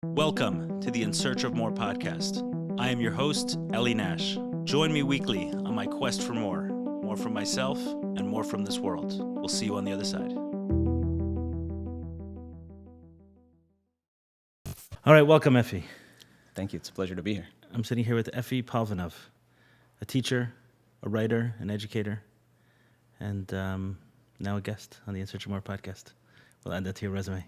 Welcome to the In Search of More podcast. I am your host, Eli Nash. Join me weekly on my quest for more from myself and more from this world. We'll see you on the other side. All right, welcome, Effie. Thank you. It's a pleasure to be here. I'm sitting here with Effie Palvanov, a teacher, a writer, an educator, and now a guest on the In Search of More podcast. We'll add that to your resume.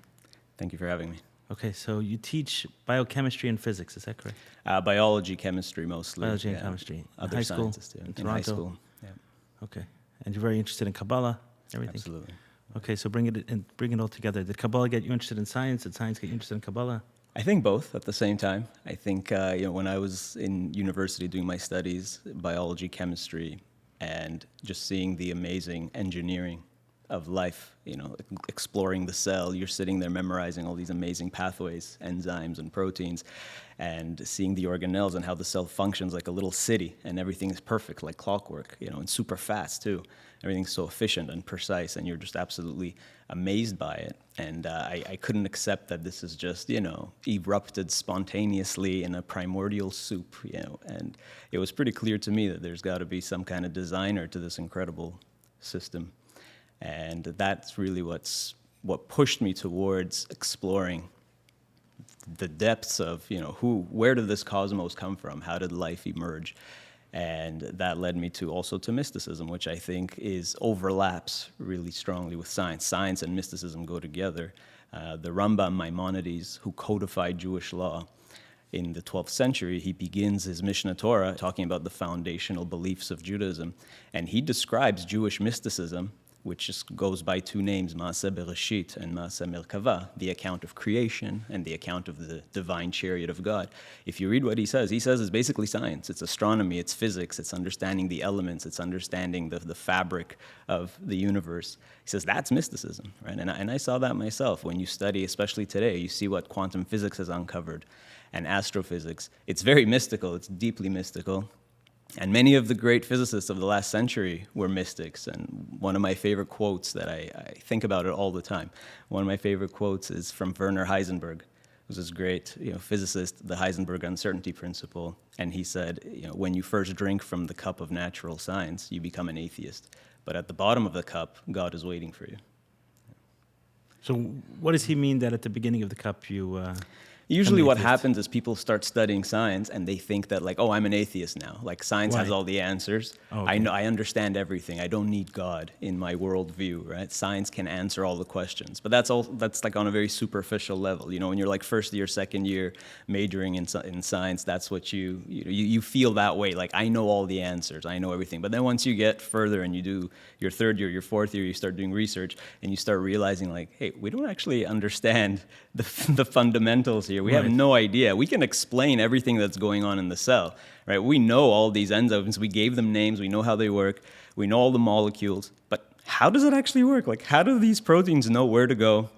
Thank you for having me. Okay, so you teach biochemistry and physics, is that correct? Biology, chemistry mostly. Biology and chemistry. Other high school, sciences too. in In high Toronto. school. Yeah. Okay, and you're very interested in Kabbalah, everything. Absolutely. Okay, so bring it all together. Did Kabbalah get you interested in science? Did science get you interested in Kabbalah? I think both at the same time. I think when I was in university doing my studies, biology, chemistry, and just seeing the amazing engineering of life, exploring the cell, you're sitting there memorizing all these amazing pathways, enzymes and proteins, and seeing the organelles and how the cell functions like a little city, and everything is perfect, like clockwork, and super fast too. Everything's so efficient and precise, and you're just absolutely amazed by it. And I couldn't accept that this is just, erupted spontaneously in a primordial soup, and it was pretty clear to me that there's got to be some kind of designer to this incredible system. And that's really what pushed me towards exploring the depths of, where did this cosmos come from? How did life emerge? And that led me to mysticism, which I think overlaps really strongly with science. Science and mysticism go together. The Rambam Maimonides, who codified Jewish law in the 12th century, he begins his Mishnah Torah talking about the foundational beliefs of Judaism. And he describes Jewish mysticism, which just goes by two names, Maaseh Bereshit and Maaseh Merkava, the account of creation and the account of the divine chariot of God. If you read what he says it's basically science. It's astronomy, it's physics, it's understanding the elements, it's understanding the fabric of the universe. He says that's mysticism, right? And I saw that myself. When you study, especially today, you see what quantum physics has uncovered and astrophysics. It's very mystical, it's deeply mystical. And many of the great physicists of the last century were mystics. And one of my favorite quotes that I think about it all the time, one of my favorite quotes is from Werner Heisenberg, who's this great physicist, the Heisenberg uncertainty principle. And he said, when you first drink from the cup of natural science, you become an atheist. But at the bottom of the cup, God is waiting for you. So what does he mean that at the beginning of the cup you... Usually what happens is people start studying science and they think that I'm an atheist now. Like science has all the answers. Oh, okay. I understand everything. I don't need God in my worldview, right? Science can answer all the questions. But that's like on a very superficial level. When you're like first year, second year majoring in science, that's what you feel that way. Like I know all the answers. I know everything. But then once you get further and you do your third year, your fourth year, you start doing research and you start realizing like, hey, we don't actually understand the fundamentals here. We have no idea. We can explain everything that's going on in the cell, right? We know all these enzymes. We gave them names. We know how they work. We know all the molecules. But how does it actually work? Like, how do these proteins know where to go?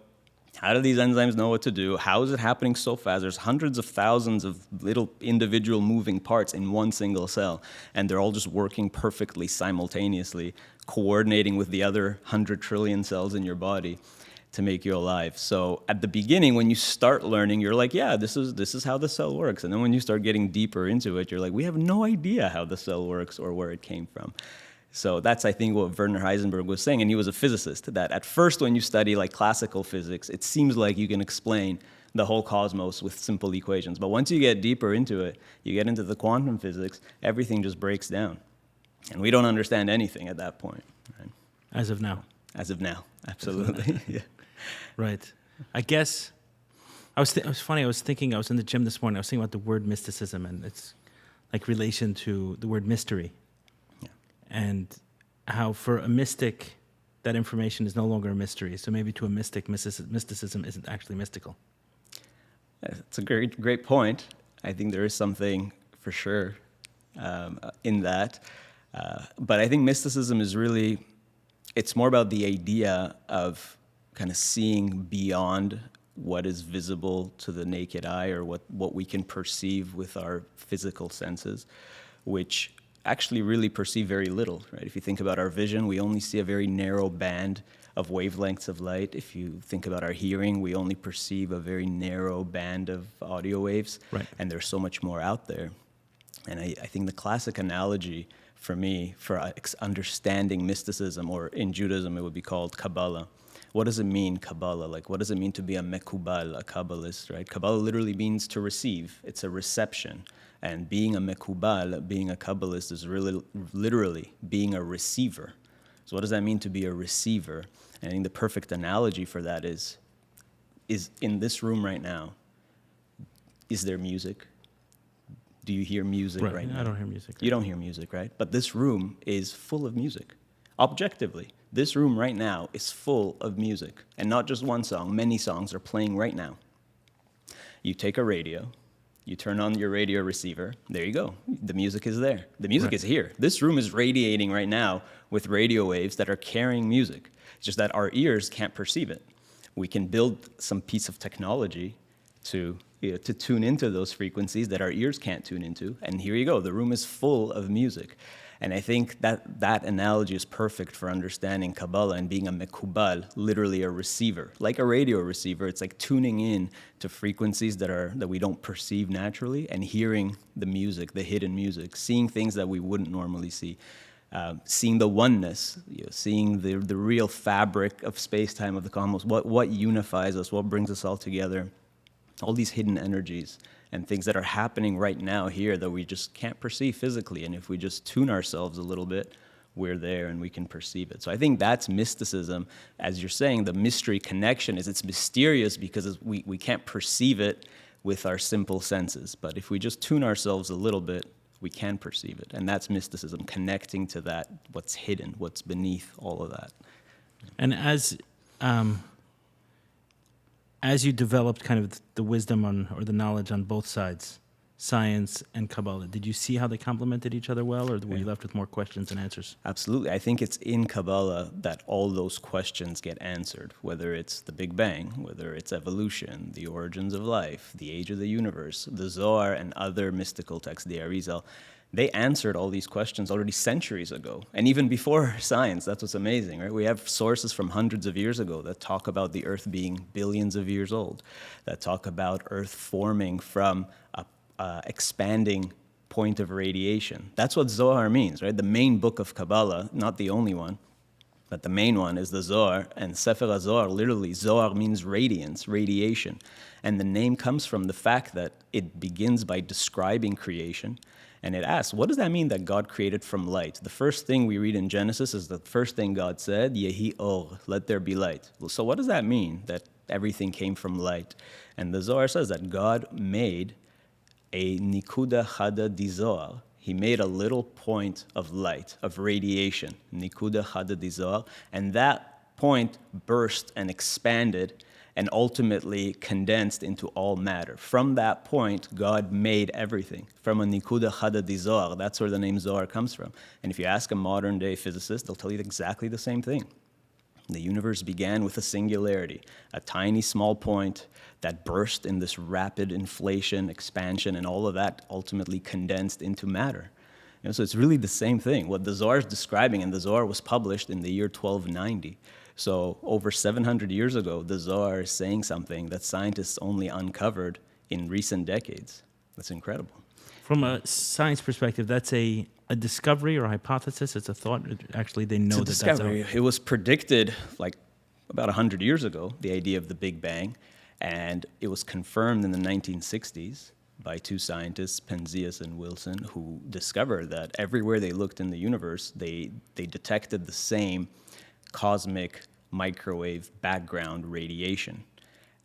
How do these enzymes know what to do? How is it happening so fast? There's hundreds of thousands of little individual moving parts in one single cell, and they're all just working perfectly simultaneously, coordinating with the other 100 trillion cells in your body to make you alive. So at the beginning, when you start learning, you're like, yeah, this is how the cell works. And then when you start getting deeper into it, you're like, we have no idea how the cell works or where it came from. So that's, I think, what Werner Heisenberg was saying, and he was a physicist, that at first when you study like classical physics, it seems like you can explain the whole cosmos with simple equations. But once you get deeper into it, you get into the quantum physics, everything just breaks down. And we don't understand anything at that point. Right? As of now. As of now, absolutely. Yeah. Right. I guess it was funny. I was in the gym this morning. I was thinking about the word mysticism and its like relation to the word mystery. Yeah. And how for a mystic, that information is no longer a mystery. So maybe to a mystic, mysticism isn't actually mystical. It's a great point. I think there is something for sure in that. But I think mysticism is really, it's more about the idea of kind of seeing beyond what is visible to the naked eye or what we can perceive with our physical senses, which actually really perceive very little, right? If you think about our vision, we only see a very narrow band of wavelengths of light. If you think about our hearing, we only perceive a very narrow band of audio waves, Right. and there's so much more out there. And I think the classic analogy for me for understanding mysticism, or in Judaism it would be called Kabbalah. What does it mean, Kabbalah? Like, what does it mean to be a mekubal, a Kabbalist, right? Kabbalah literally means to receive. It's a reception. And being a mekubal, being a Kabbalist, is really literally being a receiver. So what does that mean to be a receiver? And I think the perfect analogy for that is in this room right now, is there music? Do you hear music right now? I don't hear music. You don't hear music, right? But this room is full of music. Objectively, this room right now is full of music. And not just one song, many songs are playing right now. You take a radio, you turn on your radio receiver, there you go. The music is there. The music is here. This room is radiating right now with radio waves that are carrying music. It's just that our ears can't perceive it. We can build some piece of technology to tune into those frequencies that our ears can't tune into. And here you go, the room is full of music. And I think that analogy is perfect for understanding Kabbalah and being a mekubal, literally a receiver. Like a radio receiver, it's like tuning in to frequencies that we don't perceive naturally, and hearing the music, the hidden music, seeing things that we wouldn't normally see. Seeing the oneness, seeing the real fabric of space-time, of the cosmos, what unifies us, what brings us all together. All these hidden energies and things that are happening right now here that we just can't perceive physically. And if we just tune ourselves a little bit, we're there and we can perceive it. So I think that's mysticism. As you're saying, the mystery connection is it's mysterious because we can't perceive it with our simple senses. But if we just tune ourselves a little bit, we can perceive it. And that's mysticism, connecting to that, what's hidden, what's beneath all of that. And as you developed kind of the wisdom or the knowledge on both sides, science and Kabbalah, did you see how they complemented each other well, or were you left with more questions and answers? Absolutely. I think it's in Kabbalah that all those questions get answered, whether it's the Big Bang, whether it's evolution, the origins of life, the age of the universe, the Zohar and other mystical texts, the Arizal. They answered all these questions already centuries ago, and even before science. That's what's amazing, right? We have sources from hundreds of years ago that talk about the Earth being billions of years old, that talk about Earth forming from a expanding point of radiation. That's what Zohar means, right? The main book of Kabbalah, not the only one, but the main one is the Zohar, and Sefer HaZohar, literally, Zohar means radiance, radiation. And the name comes from the fact that it begins by describing creation. And it asks, what does that mean that God created from light? The first thing we read in Genesis is the first thing God said, Yehi Or, let there be light. Well, so what does that mean, that everything came from light? And the Zohar says that God made a Nikuda Chada di Zohar. He made a little point of light, of radiation, Nikuda Chada di Zohar, and that point burst and expanded and ultimately condensed into all matter. From that point, God made everything. From a Nikuda Chada di Zohar, that's where the name Zohar comes from. And if you ask a modern-day physicist, they'll tell you exactly the same thing. The universe began with a singularity, a tiny small point that burst in this rapid inflation, expansion, and all of that ultimately condensed into matter. So it's really the same thing. What the Zohar is describing, and the Zohar was published in the year 1290. So over 700 years ago, the Zohar is saying something that scientists only uncovered in recent decades. That's incredible. From a science perspective, that's a discovery or a hypothesis? It's a thought? Actually, they know it's a discovery. It was predicted like about 100 years ago, the idea of the Big Bang, and it was confirmed in the 1960s by two scientists, Penzias and Wilson, who discovered that everywhere they looked in the universe, they detected the same cosmic microwave background radiation.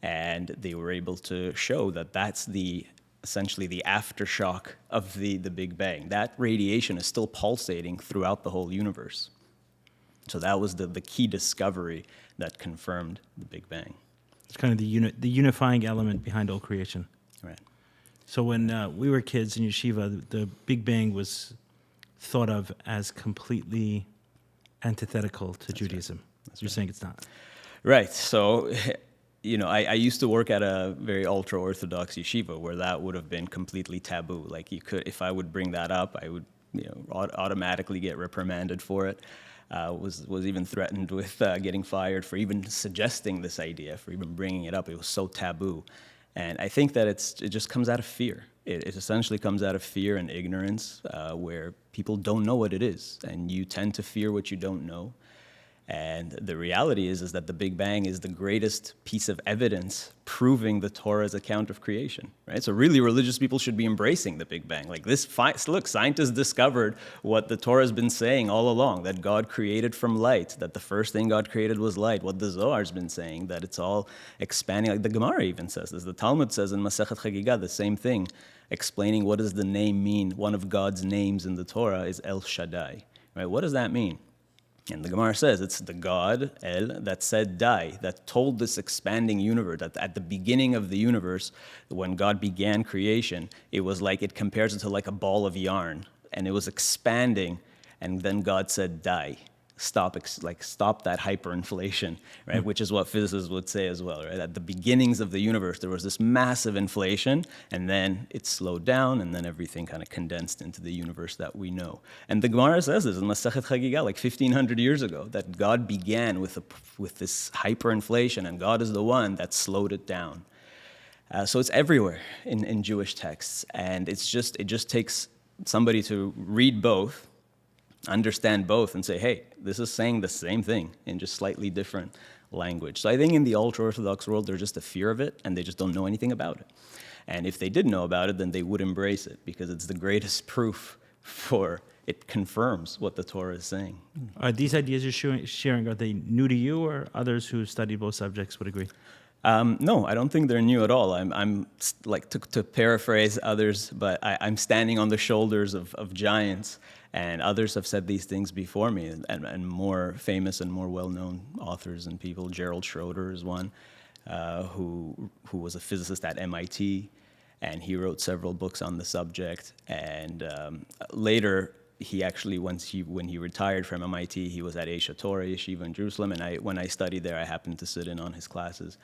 And they were able to show that that's essentially the aftershock of the Big Bang. That radiation is still pulsating throughout the whole universe. So that was the key discovery that confirmed the Big Bang. It's kind of the unifying element behind all creation. Right. So when we were kids in yeshiva, the Big Bang was thought of as completely antithetical to Judaism. Right. You're saying it's not. Right. So, I used to work at a very ultra-Orthodox yeshiva where that would have been completely taboo. Like if I would bring that up, I would automatically get reprimanded for it. was even threatened with getting fired for even suggesting this idea, for even bringing it up. It was so taboo. And I think that it just comes out of fear. It essentially comes out of fear and ignorance, where people don't know what it is, and you tend to fear what you don't know. And the reality is that the Big Bang is the greatest piece of evidence proving the Torah's account of creation, right? So really, religious people should be embracing the Big Bang. Like this, look, scientists discovered what the Torah has been saying all along, that God created from light, that the first thing God created was light. What the Zohar's been saying, that it's all expanding. Like the Gemara even says this. The Talmud says in Masechet Chagigah the same thing, explaining what does the name mean. One of God's names in the Torah is El Shaddai, right? What does that mean? And the Gemara says it's the God, El, that said die, that told this expanding universe, that at the beginning of the universe, when God began creation, it was like, it compares it to like a ball of yarn, and it was expanding, and then God said die. Stop that hyperinflation, right? Which is what physicists would say as well, right? At the beginnings of the universe, there was this massive inflation, and then it slowed down, and then everything kind of condensed into the universe that we know. And the Gemara says this in Masechet Chagigah, like 1,500 years ago, that God began with this hyperinflation, and God is the one that slowed it down. So it's everywhere in Jewish texts, and it just takes somebody to read both, understand both, and say, hey, this is saying the same thing in just slightly different language. So I think in the ultra-Orthodox world, there's just a fear of it, and they just don't know anything about it. And if they did know about it, then they would embrace it, because it's the greatest proof for it confirms what the Torah is saying. Are these ideas you're sharing, are they new to you, or others who study both subjects would agree? No, I don't think they're new at all. I'm like, to paraphrase others, but I'm standing on the shoulders of giants, and others have said these things before me, and more famous and more well-known authors and people. Gerald Schroeder is one, who was a physicist at MIT, and he wrote several books on the subject. And later, he actually, when he retired from MIT, he was at Aish Torah Yeshiva in Jerusalem, and when I studied there, I happened to sit in on his classes.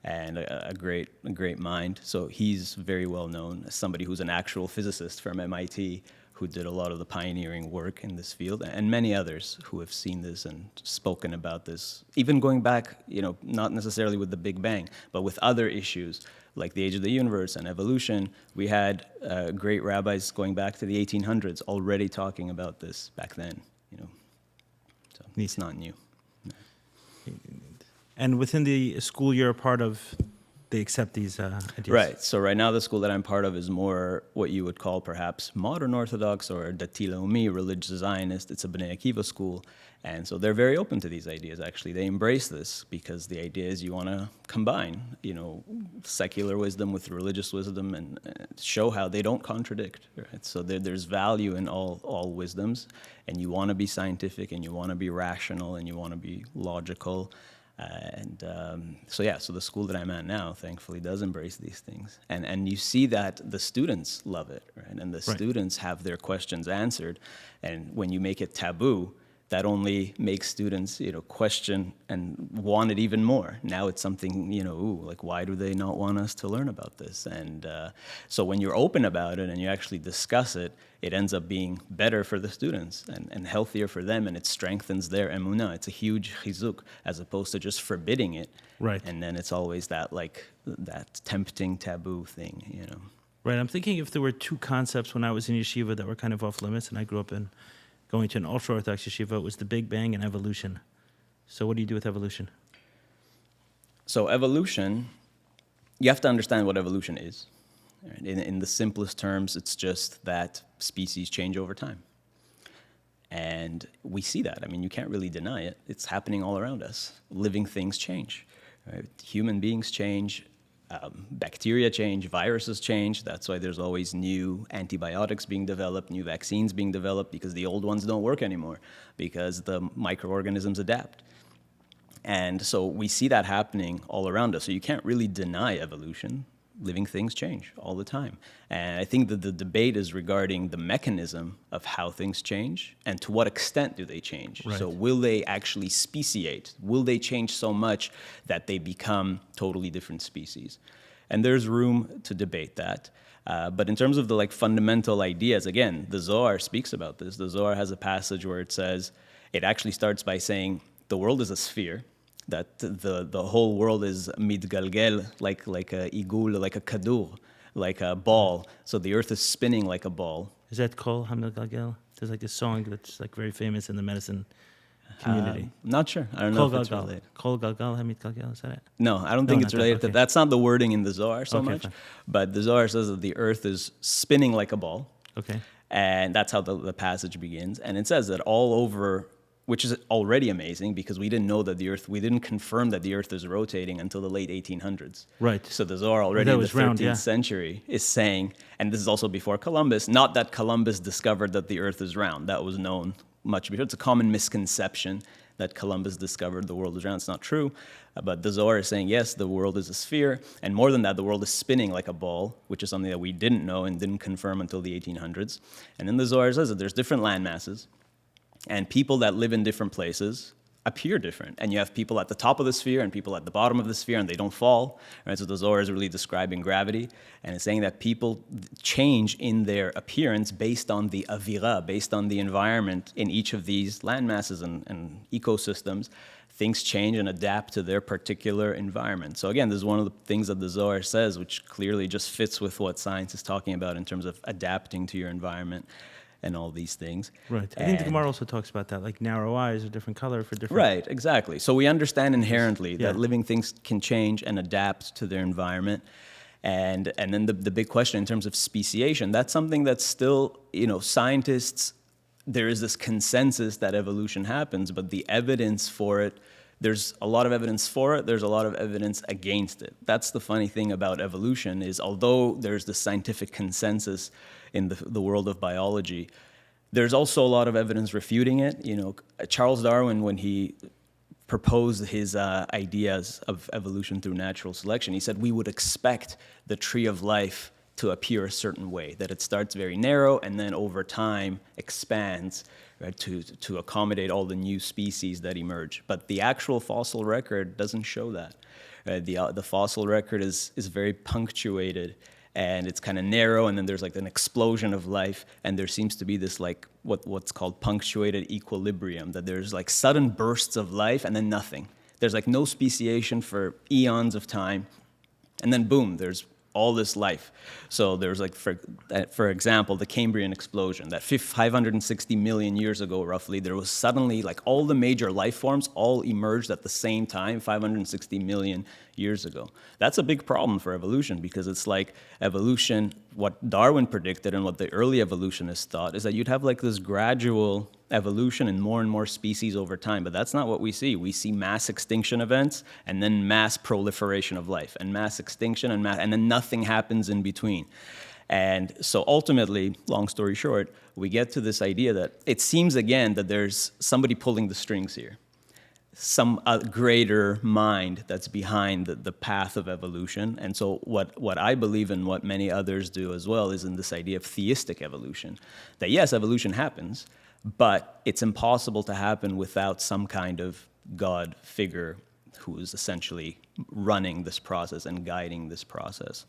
And a great mind. So he's very well known as somebody who's an actual physicist from MIT, who did a lot of the pioneering work in this field, and many others who have seen this and spoken about this, even going back, not necessarily with the Big Bang, but with other issues like the age of the universe and evolution. We had great rabbis going back to the 1800s already talking about this back then. So it's not new. And within the school you're a part of, they accept these ideas? Right. So right now the school that I'm part of is more what you would call perhaps modern Orthodox or Dati Leumi, religious Zionist. It's a Bnei Akiva school. And so they're very open to these ideas, actually. They embrace this because the idea is you want to combine, secular wisdom with religious wisdom and show how they don't contradict. Right? So there's value in all wisdoms, and you want to be scientific, and you want to be rational, and you want to be logical. So the school that I'm at now, thankfully, does embrace these things. And you see that the students love it, right? And the students have their questions answered. And when you make it taboo, that only makes students, question and want it even more. Now it's something, why do they not want us to learn about this? And so when you're open about it and you actually discuss it, it ends up being better for the students and healthier for them, and it strengthens their emunah. It's a huge chizuk, as opposed to just forbidding it. Right. And then it's always that tempting taboo thing, Right. I'm thinking if there were two concepts when I was in yeshiva that were kind of off limits, and I grew up going to an ultra-Orthodox yeshiva, it was the Big Bang and evolution. So what do you do with evolution? So evolution, you have to understand what evolution is. In the simplest terms, it's just that species change over time. And we see that. I mean, you can't really deny it. It's happening all around us. Living things change. Right? Human beings change. Bacteria change, viruses change. That's why there's always new antibiotics being developed, new vaccines being developed, because the old ones don't work anymore, because the microorganisms adapt. And so we see that happening all around us. So you can't really deny evolution. Living things change all the time. And I think that the debate is regarding the mechanism of how things change and to what extent do they change. Right. So will they actually speciate? Will they change so much that they become totally different species? And there's room to debate that. But in terms of the fundamental ideas, again, the Zohar speaks about this. The Zohar has a passage where it says, it actually starts by saying the world is a sphere, that the whole world is midgalgel, like a igul, like a kadur, like a ball. So the earth is spinning like a ball. Is that Kol Hamil Galgel? There's like a song that's like very famous in the medicine community. Not sure. I don't know if it's Galgal. related. Kol Galgal, Hamid Galgel, is that it? No, I don't No, think not it's that, related to okay. That's not the wording in the Zohar so Okay, much. fine. But the Zohar says that the earth is spinning like a ball. Okay. And that's how the passage begins. And it says that all over, which is already amazing because we didn't know that we didn't confirm that the earth is rotating until the late 1800s. Right. So the Zohar already That in the was 13th round, yeah. century is saying, and this is also before Columbus, not that Columbus discovered that the earth is round. That was known much before. It's a common misconception that Columbus discovered the world is round. It's not true. But the Zohar is saying, yes, the world is a sphere. And more than that, the world is spinning like a ball, which is something that we didn't know and didn't confirm until the 1800s. And then the Zohar says that there's different land masses. And people that live in different places appear different. And you have people at the top of the sphere and people at the bottom of the sphere, and they don't fall. Right? So the Zohar is really describing gravity. And it's saying that people change in their appearance based on the avira, based on the environment in each of these land masses and ecosystems. Things change and adapt to their particular environment. So again, this is one of the things that the Zohar says, which clearly just fits with what science is talking about in terms of adapting to your environment and all these things. Right. I think the Gemara also talks about that, like narrow eyes are different color for different... Right, exactly. So we understand inherently Yeah. that living things can change and adapt to their environment. And then the big question in terms of speciation, that's something that's still, scientists, there is this consensus that evolution happens, but the evidence for it, there's a lot of evidence for it, there's a lot of evidence against it. That's the funny thing about evolution is although there's the scientific consensus in the world of biology, there's also a lot of evidence refuting it. Charles Darwin, when he proposed his ideas of evolution through natural selection, he said we would expect the tree of life to appear a certain way, that it starts very narrow and then over time expands, right, to accommodate all the new species that emerge. But the actual fossil record doesn't show that. The fossil record is very punctuated, and it's kind of narrow, and then there's like an explosion of life, and there seems to be this like what's called punctuated equilibrium, that there's like sudden bursts of life and then nothing. There's like no speciation for eons of time, and then boom, there's all this life. So there's like, for example, the Cambrian explosion, that 560 million years ago, roughly, there was suddenly like all the major life forms all emerged at the same time, 560 million years ago. That's a big problem for evolution because it's like evolution, what Darwin predicted and what the early evolutionists thought is that you'd have like this gradual evolution and more species over time, but that's not what we see. We see mass extinction events and then mass proliferation of life and mass extinction and then nothing happens in between. And so ultimately, long story short, we get to this idea that it seems again that there's somebody pulling the strings here, some greater mind that's behind the path of evolution. And so what I believe and what many others do as well is in this idea of theistic evolution, that yes, evolution happens, but it's impossible to happen without some kind of God figure who is essentially running this process and guiding this process.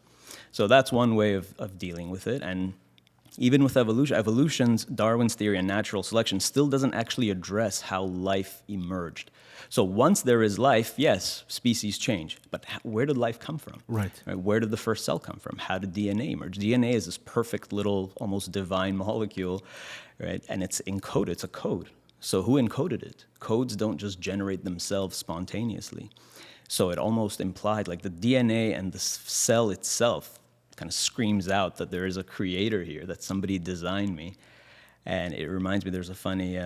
So that's one way of dealing with it. And even with evolution's Darwin's theory and natural selection still doesn't actually address how life emerged. So once there is life, yes, species change. But where did life come from? Right. Where did the first cell come from? How did DNA emerge? DNA is this perfect little, almost divine molecule, right? And it's encoded. It's a code. So who encoded it? Codes don't just generate themselves spontaneously. So it almost implied, like the DNA and the cell itself kind of screams out that there is a creator here, that somebody designed me. And it reminds me, there's a funny,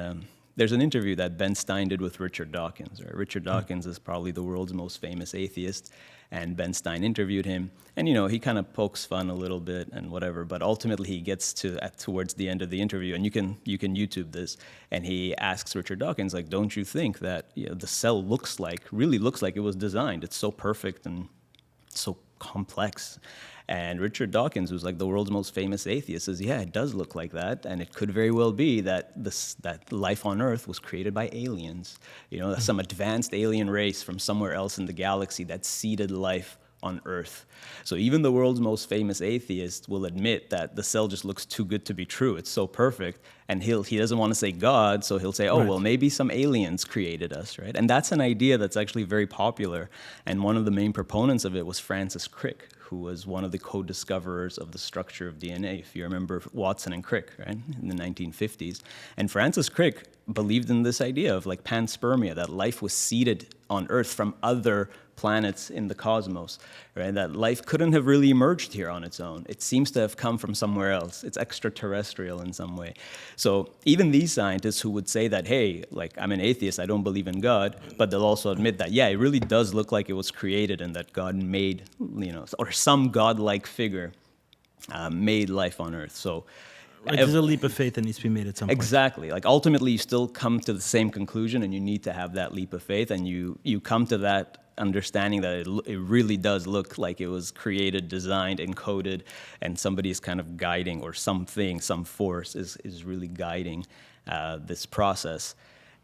there's an interview that Ben Stein did with Richard Dawkins. Right? Richard Dawkins is probably the world's most famous atheist, and Ben Stein interviewed him. And, he kind of pokes fun a little bit and whatever, but ultimately he gets towards the end of the interview, and you can YouTube this, and he asks Richard Dawkins, like, don't you think that the cell really looks like it was designed? It's so perfect and so complex. And Richard Dawkins, who's like the world's most famous atheist, says, yeah, it does look like that, and it could very well be that that life on Earth was created by aliens, some advanced alien race from somewhere else in the galaxy that seeded life on Earth. So even the world's most famous atheist will admit that the cell just looks too good to be true. It's so perfect. And he doesn't want to say God, so he'll say, oh, Right. well, maybe some aliens created us, right? And that's an idea that's actually very popular. And one of the main proponents of it was Francis Crick, who was one of the co-discoverers of the structure of DNA, if you remember Watson and Crick, right, in the 1950s. And Francis Crick believed in this idea of like panspermia, that life was seeded on Earth from other planets in the cosmos, right? That life couldn't have really emerged here on its own. It seems to have come from somewhere else. It's extraterrestrial in some way. So even these scientists who would say that, hey, like I'm an atheist, I don't believe in God, but they'll also admit that, yeah, it really does look like it was created and that God made, or some godlike figure made life on Earth. So Right, there's a leap of faith that needs to be made at some point. exactly. Like ultimately, you still come to the same conclusion, and you need to have that leap of faith, and you come to that understanding that it really does look like it was created, designed, encoded, and somebody is kind of guiding, or something, some force is really guiding this process.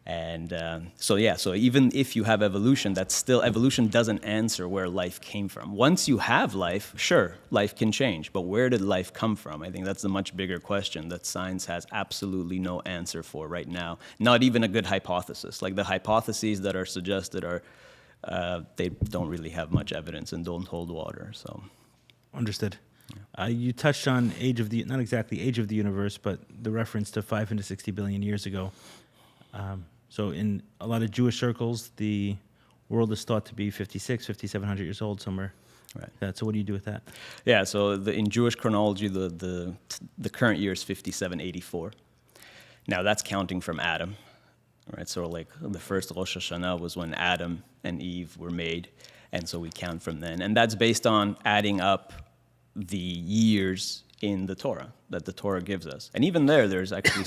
And so even if you have evolution, evolution doesn't answer where life came from. Once you have life, sure, life can change, but where did life come from? I think that's a much bigger question that science has absolutely no answer for right now. Not even a good hypothesis. Like the hypotheses that are suggested they don't really have much evidence and don't hold water. So, Understood. You touched on not exactly age of the universe, but the reference to 560 billion years ago. So in a lot of Jewish circles, the world is thought to be 5,700 years old somewhere. right. So what do you do with that? Yeah, so in Jewish chronology, the current year is 5784. Now that's counting from Adam, right? So like the first Rosh Hashanah was when Adam and Eve were made, and so we count from then. And that's based on adding up the years in the Torah that the Torah gives us. And even there's actually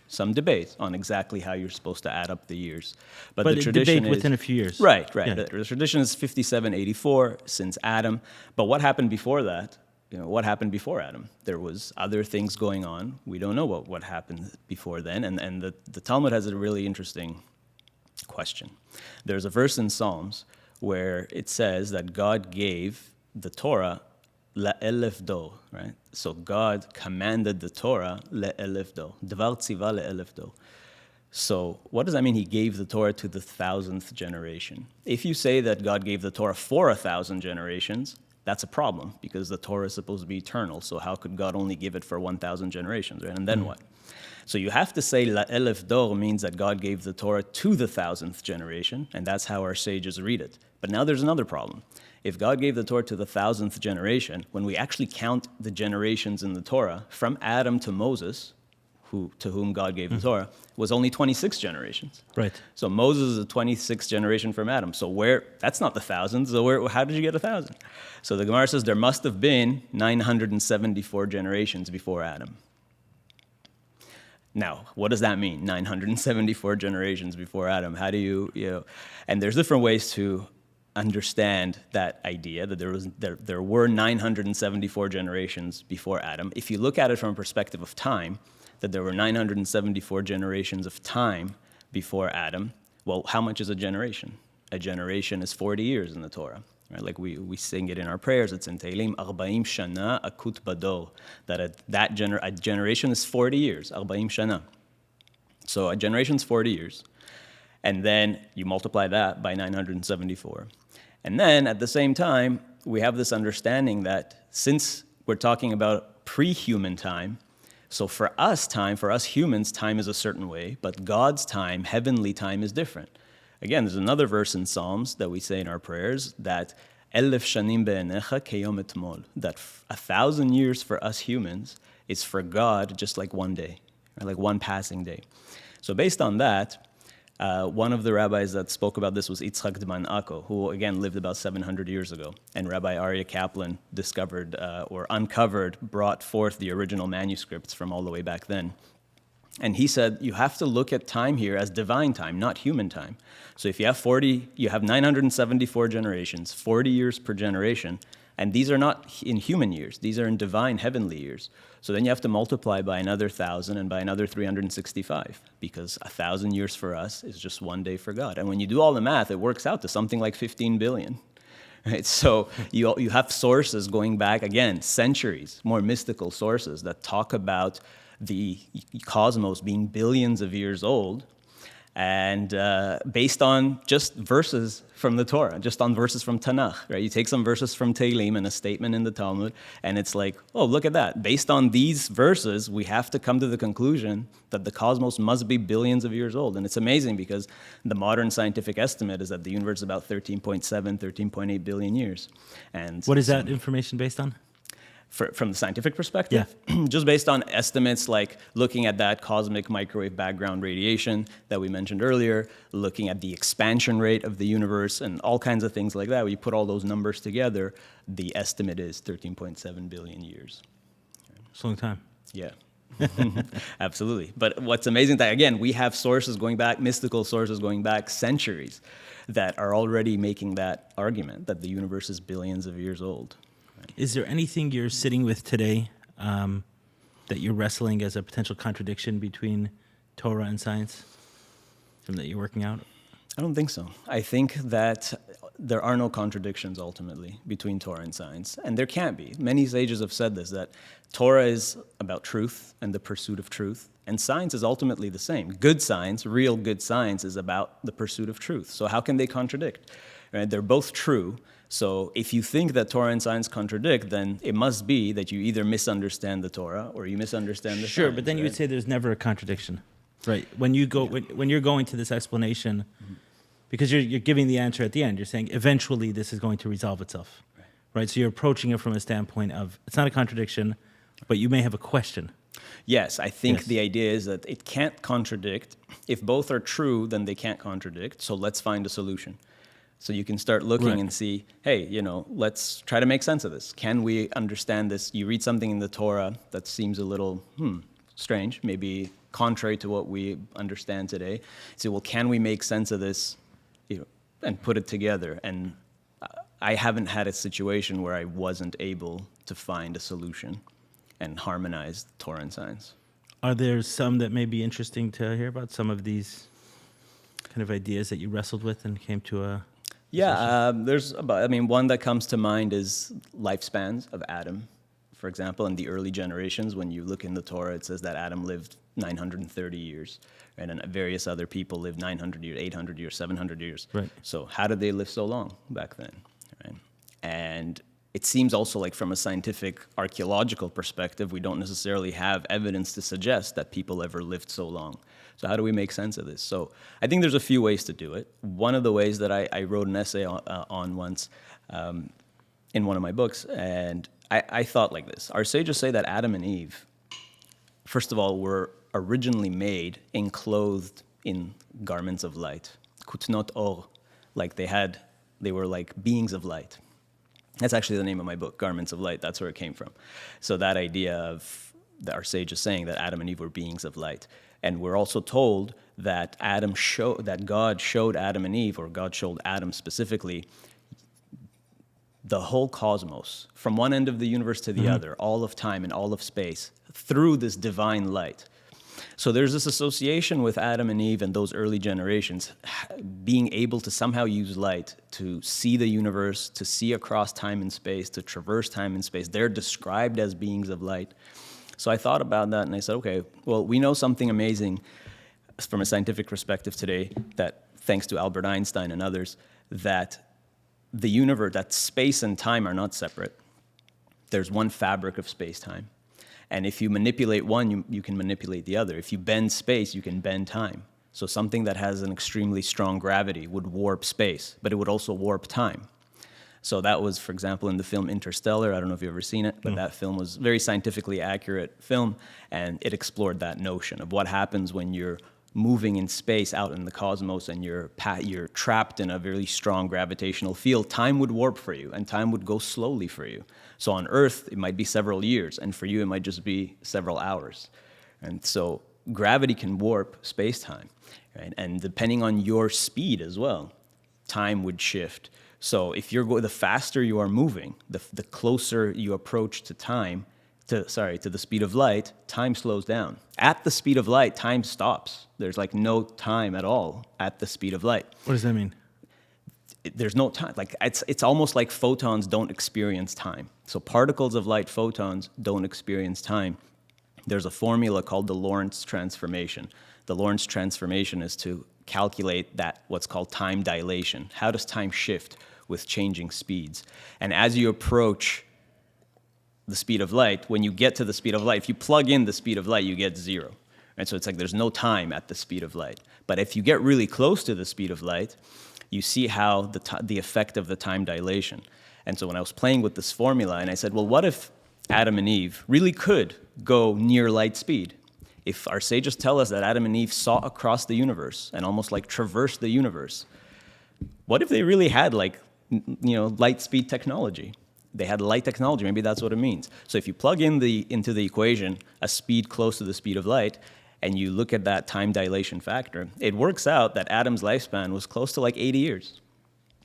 some debate on exactly how you're supposed to add up the years. But the tradition debate is within a few years. Right. Yeah. The tradition is 5784 since Adam. But what happened before that? What happened before Adam? There was other things going on. We don't know what happened before then. And the Talmud has a really interesting question. There's a verse in Psalms where it says that God gave the Torah le'elef do, right? So God commanded the Torah le'elef do. Dvar tziva le'elef do. So what does that mean? He gave the Torah to the 1,000th generation. If you say that God gave the Torah for 1,000 generations, that's a problem because the Torah is supposed to be eternal. So how could God only give it for 1,000 generations, right? And then what? So you have to say la'elef dor means that God gave the Torah to the 1,000th generation, and that's how our sages read it. But now there's another problem. If God gave the Torah to the 1,000th generation, when we actually count the generations in the Torah, from Adam to Moses, to whom God gave the Torah, was only 26 generations. Right. So Moses is the 26th generation from Adam. So that's not the 1,000. So how did you get 1,000? So the Gemara says there must have been 974 generations before Adam. Now, what does that mean? 974 generations before Adam. How do you and there's different ways to understand that idea that there were 974 generations before Adam. If you look at it from a perspective of time, that there were 974 generations of time before Adam, well, how much is a generation? A generation is 40 years in the Torah. Right? Like we sing it in our prayers. It's in Tehillim, 40 shana akut bador, that a generation is 40 years, 40 shana. So a generation is 40 years. And then you multiply that by 974. And then at the same time, we have this understanding that since we're talking about pre-human time, so for us humans, time is a certain way, but God's time, heavenly time, is different. Again, there's another verse in Psalms that we say in our prayers that 1000 shanim be'enecha keyom etmol, that 1,000 years for us humans is for God just like one day, or like one passing day. So based on that, one of the rabbis that spoke about this was Yitzchak D'man Akko, who again lived about 700 years ago. And Rabbi Aryeh Kaplan brought forth the original manuscripts from all the way back then. And he said, you have to look at time here as divine time, not human time. So if you have 974 generations, 40 years per generation, and these are not in human years, these are in divine heavenly years. So then you have to multiply by another 1,000 and by another 365, because 1,000 years for us is just one day for God. And when you do all the math, it works out to something like 15 billion. Right? So you have sources going back, again, centuries, more mystical sources that talk about the cosmos being billions of years old, and based on just verses from the Torah, just on verses from Tanakh, right? You take some verses from Tehillim and a statement in the Talmud, and it's like, oh, look at that. Based on these verses, we have to come to the conclusion that the cosmos must be billions of years old. And it's amazing because the modern scientific estimate is that the universe is about 13.7, 13.8 billion years. And What is that information based on? From the scientific perspective, just based on estimates like looking at that cosmic microwave background radiation that we mentioned earlier, looking at the expansion rate of the universe and all kinds of things like that. When you put all those numbers together, the estimate is 13.7 billion years. It's a long time. Yeah. Absolutely. But what's amazing that, again, we have sources going back, mystical sources going back centuries that are already making that argument that the universe is billions of years old. Is there anything you're sitting with today that you're wrestling as a potential contradiction between Torah and science? Something that you're working out? I don't think so. I think that there are no contradictions ultimately between Torah and science, and there can't be. Many sages have said this, that Torah is about truth and the pursuit of truth, and science is ultimately the same. Good science, real good science, is about the pursuit of truth. So how can they contradict? Right? They're both true. So if you think that Torah and science contradict, then it must be that you either misunderstand the Torah or you misunderstand the Sure, science, but then you would right? say there's never a contradiction, right? When you go when you're going to this explanation, because you're giving the answer at the end, you're saying eventually this is going to resolve itself, right? So you're approaching it from a standpoint of it's not a contradiction, but you may have a question. Yes, I think Yes. the idea is that it can't contradict. If both are true, then they can't contradict. So let's find a solution. So you can start looking Right. and see, hey, let's try to make sense of this. Can we understand this? You read something in the Torah that seems a little strange, maybe contrary to what we understand today. Say, well, can we make sense of this, and put it together? And I haven't had a situation where I wasn't able to find a solution and harmonize Torah and science. Are there some that may be interesting to hear about? Some of these kind of ideas that you wrestled with and came to a Yeah, one that comes to mind is lifespans of Adam, for example. In the early generations, when you look in the Torah, it says that Adam lived 930 years, right? And various other people lived 900 years, 800 years, 700 years. Right. So how did they live so long back then, right? And it seems also like from a scientific archaeological perspective, we don't necessarily have evidence to suggest that people ever lived so long. So how do we make sense of this? So I think there's a few ways to do it. One of the ways that I wrote an essay on once in one of my books, and I thought like this. Our sages say that Adam and Eve, first of all, were originally made enclothed in garments of light. Kutnot or, like they were like beings of light. That's actually the name of my book, Garments of Light. That's where it came from. So that idea of our sages saying that Adam and Eve were beings of light. And we're also told that God showed Adam and Eve, or God showed Adam specifically, the whole cosmos, from one end of the universe to the other, all of time and all of space, through this divine light. So there's this association with Adam and Eve and those early generations being able to somehow use light to see the universe, to see across time and space, to traverse time and space. They're described as beings of light. So I thought about that and I said, okay, well, we know something amazing from a scientific perspective today that, thanks to Albert Einstein and others, that the universe, that space and time are not separate. There's one fabric of space-time. And if you manipulate one, you can manipulate the other. If you bend space, you can bend time. So something that has an extremely strong gravity would warp space, but it would also warp time. So that was, for example, in the film Interstellar. I don't know if you've ever seen it, but that film was a very scientifically accurate film, and it explored that notion of what happens when you're moving in space out in the cosmos and you're trapped in a very strong gravitational field. Time would warp for you, and time would go slowly for you. So on Earth, it might be several years, and for you, it might just be several hours. And so gravity can warp space-time, right? And depending on your speed as well, time would shift. So if the faster you are moving, the closer you approach to time, to the speed of light, time slows down. At the speed of light, time stops. There's like no time at all at the speed of light. What does that mean? there's no time. Like it's almost like photons don't experience time. So particles of light, photons, don't experience time. There's a formula called the Lorentz transformation. The Lorentz transformation is to calculate that what's called time dilation. How does time shift with changing speeds? And as you approach the speed of light, when you get to the speed of light, if you plug in the speed of light, you get 0. And so it's like there's no time at the speed of light. But if you get really close to the speed of light, you see how the effect of the time dilation. And so when I was playing with this formula, and I said, well, what if Adam and Eve really could go near light speed? If our sages tell us that Adam and Eve saw across the universe and almost like traversed the universe, what if they really had like, light speed technology? They had light technology, maybe that's what it means. So if you plug in into the equation a speed close to the speed of light, and you look at that time dilation factor, it works out that Adam's lifespan was close to like 80 years.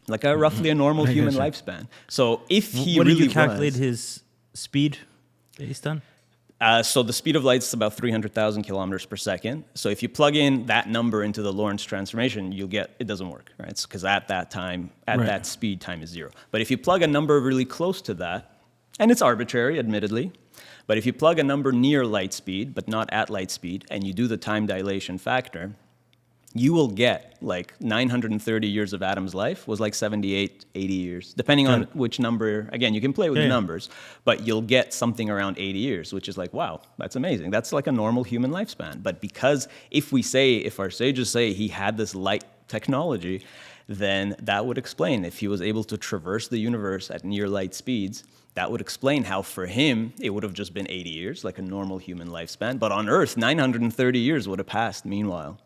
Like roughly a normal human lifespan. So if he what really did you calculate his speed based on? So the speed of light is about 300,000 kilometers per second. So if you plug in that number into the Lorentz transformation, you'll get, it doesn't work, right? Because at that time, that speed, time is 0. But if you plug a number really close to that, and it's arbitrary, admittedly, but if you plug a number near light speed, but not at light speed, and you do the time dilation factor, you will get like 930 years of Adam's life was like 78, 80 years, depending on which number. Again, you can play with the numbers, but you'll get something around 80 years, which is like, wow, that's amazing. That's like a normal human lifespan. But because if our sages say he had this light technology, then that would explain if he was able to traverse the universe at near light speeds. That would explain how for him, it would have just been 80 years, like a normal human lifespan. But on Earth, 930 years would have passed meanwhile.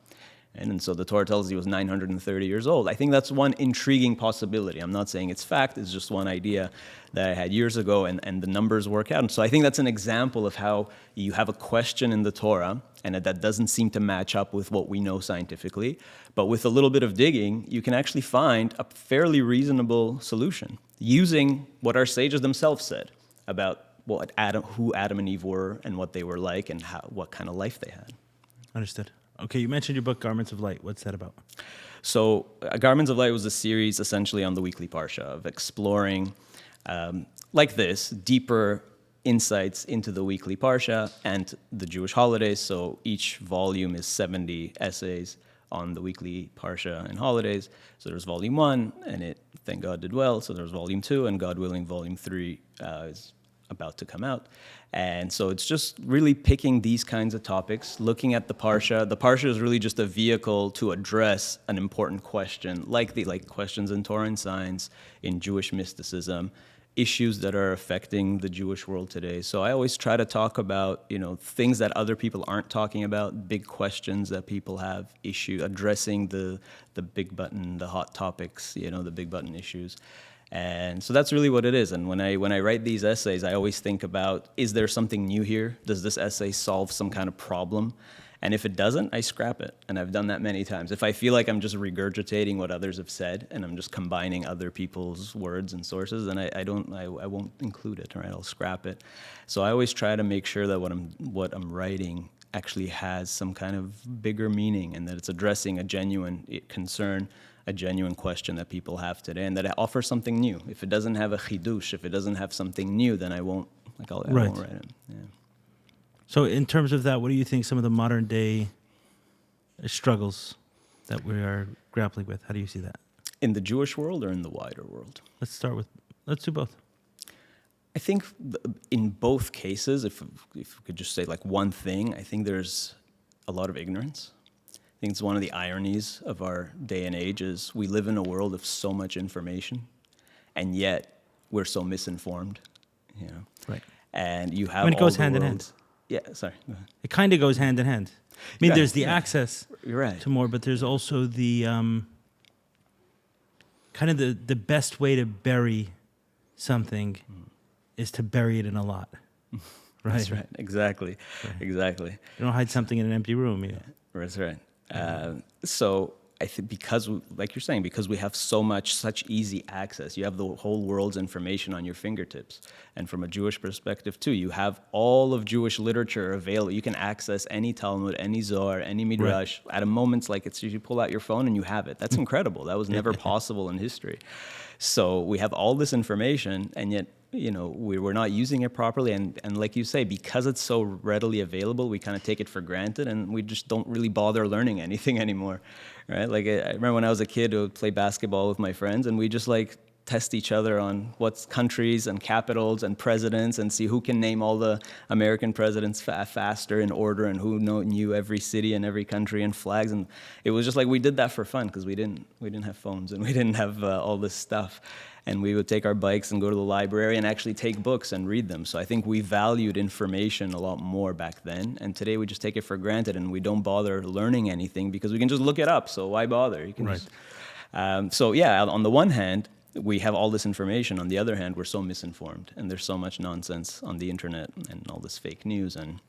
And so the Torah tells us he was 930 years old. I think that's one intriguing possibility. I'm not saying it's fact, it's just one idea that I had years ago, and the numbers work out. And so I think that's an example of how you have a question in the Torah, and that doesn't seem to match up with what we know scientifically. But with a little bit of digging, you can actually find a fairly reasonable solution using what our sages themselves said about who Adam and Eve were and what they were like and what kind of life they had. Understood. Okay, you mentioned your book, Garments of Light. What's that about? So Garments of Light was a series essentially on the weekly Parsha of exploring, like this, deeper insights into the weekly Parsha and the Jewish holidays. So each volume is 70 essays on the weekly Parsha and holidays. So there's volume 1, and it, thank God, did well. So there's volume 2, and God willing, volume 3 is about to come out. And so it's just really picking these kinds of topics, looking at the Parsha. The Parsha is really just a vehicle to address an important question, like questions in Torah and science, in Jewish mysticism, issues that are affecting the Jewish world today. So I always try to talk about, things that other people aren't talking about, big questions that people have, addressing the big button, the hot topics, the big button issues. And so that's really what it is. And when I write these essays, I always think about, is there something new here? Does this essay solve some kind of problem? And if it doesn't, I scrap it. And I've done that many times. If I feel like I'm just regurgitating what others have said and I'm just combining other people's words and sources, then I won't include it, right? I'll scrap it. So I always try to make sure that what I'm writing actually has some kind of bigger meaning and that it's addressing a genuine concern, a genuine question that people have today, and that it offers something new. If it doesn't have a chidush, if it doesn't have something new, then I won't write it. Yeah. So in terms of that, what do you think some of the modern day struggles that we are grappling with? How do you see that? In the Jewish world or in the wider world? Let's do both. I think in both cases, if we could just say like one thing, I think there's a lot of ignorance. I think it's one of the ironies of our day and age is we live in a world of so much information, and yet we're so misinformed. Right. And you have it goes hand in hand. Yeah, sorry. Go ahead. It kind of goes hand in hand. I mean, there's the access to more, but there's also the kind of the best way to bury something is to bury it in a lot. Right. That's right. Exactly. Right. Exactly. You don't hide something in an empty room. That's right. So I think like you're saying, because we have such easy access, you have the whole world's information on your fingertips. And from a Jewish perspective too, you have all of Jewish literature available. You can access any Talmud, any Zohar, any Midrash at a moment's like it's you pull out your phone and you have it. That's incredible. That was never possible in history. So we have all this information, and yet, we're not using it properly. And like you say, because it's so readily available, we kind of take it for granted, and we just don't really bother learning anything anymore, right? Like I remember when I was a kid, I would play basketball with my friends, and we just like test each other on what's countries and capitals and presidents, and see who can name all the American presidents faster in order, and who knew every city and every country and flags. And it was just like we did that for fun, because we didn't have phones, and we didn't have all this stuff. And we would take our bikes and go to the library and actually take books and read them. So I think we valued information a lot more back then. And today we just take it for granted, and we don't bother learning anything because we can just look it up. So why bother? You can so yeah, on the one hand, we have all this information. On the other hand, we're so misinformed, and there's so much nonsense on the internet and all this fake news. And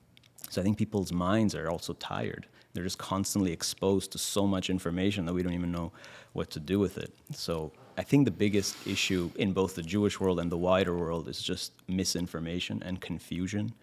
so I think people's minds are also tired. They're just constantly exposed to so much information that we don't even know what to do with it. So I think the biggest issue in both the Jewish world and the wider world is just misinformation and confusion.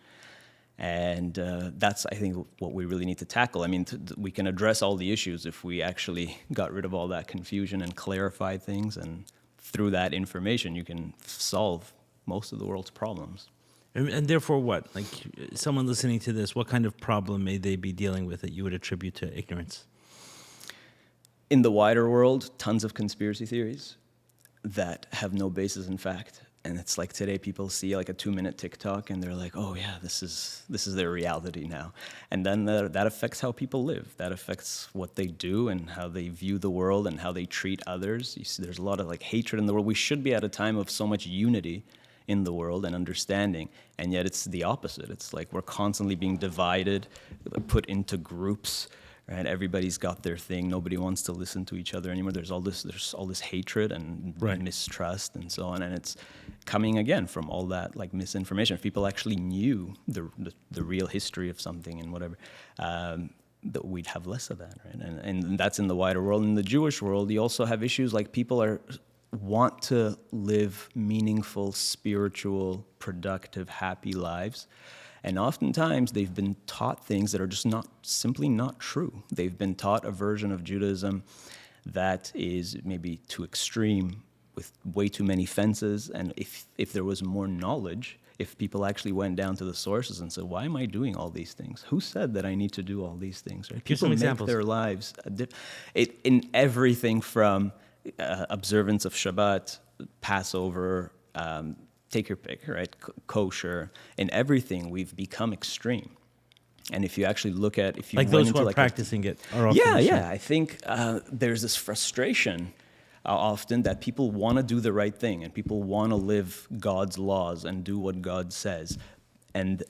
And that's, I think, what we really need to tackle. I mean, we can address all the issues if we actually got rid of all that confusion and clarified things. And through that information, you can solve most of the world's problems. And therefore what? Like, someone listening to this, what kind of problem may they be dealing with that you would attribute to ignorance? In the wider world, tons of conspiracy theories that have no basis in fact. And it's like today people see like a 2-minute TikTok and they're like, oh yeah, this is their reality now. And then that affects how people live. That affects what they do and how they view the world and how they treat others. You see, there's a lot of like hatred in the world. We should be at a time of so much unity in the world and understanding, and yet it's the opposite. It's like we're constantly being divided, put into groups, right? Everybody's got their thing. Nobody wants to listen to each other anymore. There's all this hatred and mistrust and so on, and it's coming again from all that like misinformation. If people actually knew the real history of something and whatever, that we'd have less of that, right? And that's in the wider world. In the Jewish world, you also have issues like people want to live meaningful, spiritual, productive, happy lives. And oftentimes they've been taught things that are just simply not true. They've been taught a version of Judaism that is maybe too extreme, with way too many fences. And if there was more knowledge, if people actually went down to the sources and said, why am I doing all these things? Who said that I need to do all these things? Right? Give some examples. Make their lives in everything from observance of Shabbat, Passover, take your pick, right? Kosher, in everything we've become extreme. And if you actually look at, if you like those who are practicing it are often I think there's this frustration often that people want to do the right thing and people want to live God's laws and do what God says, and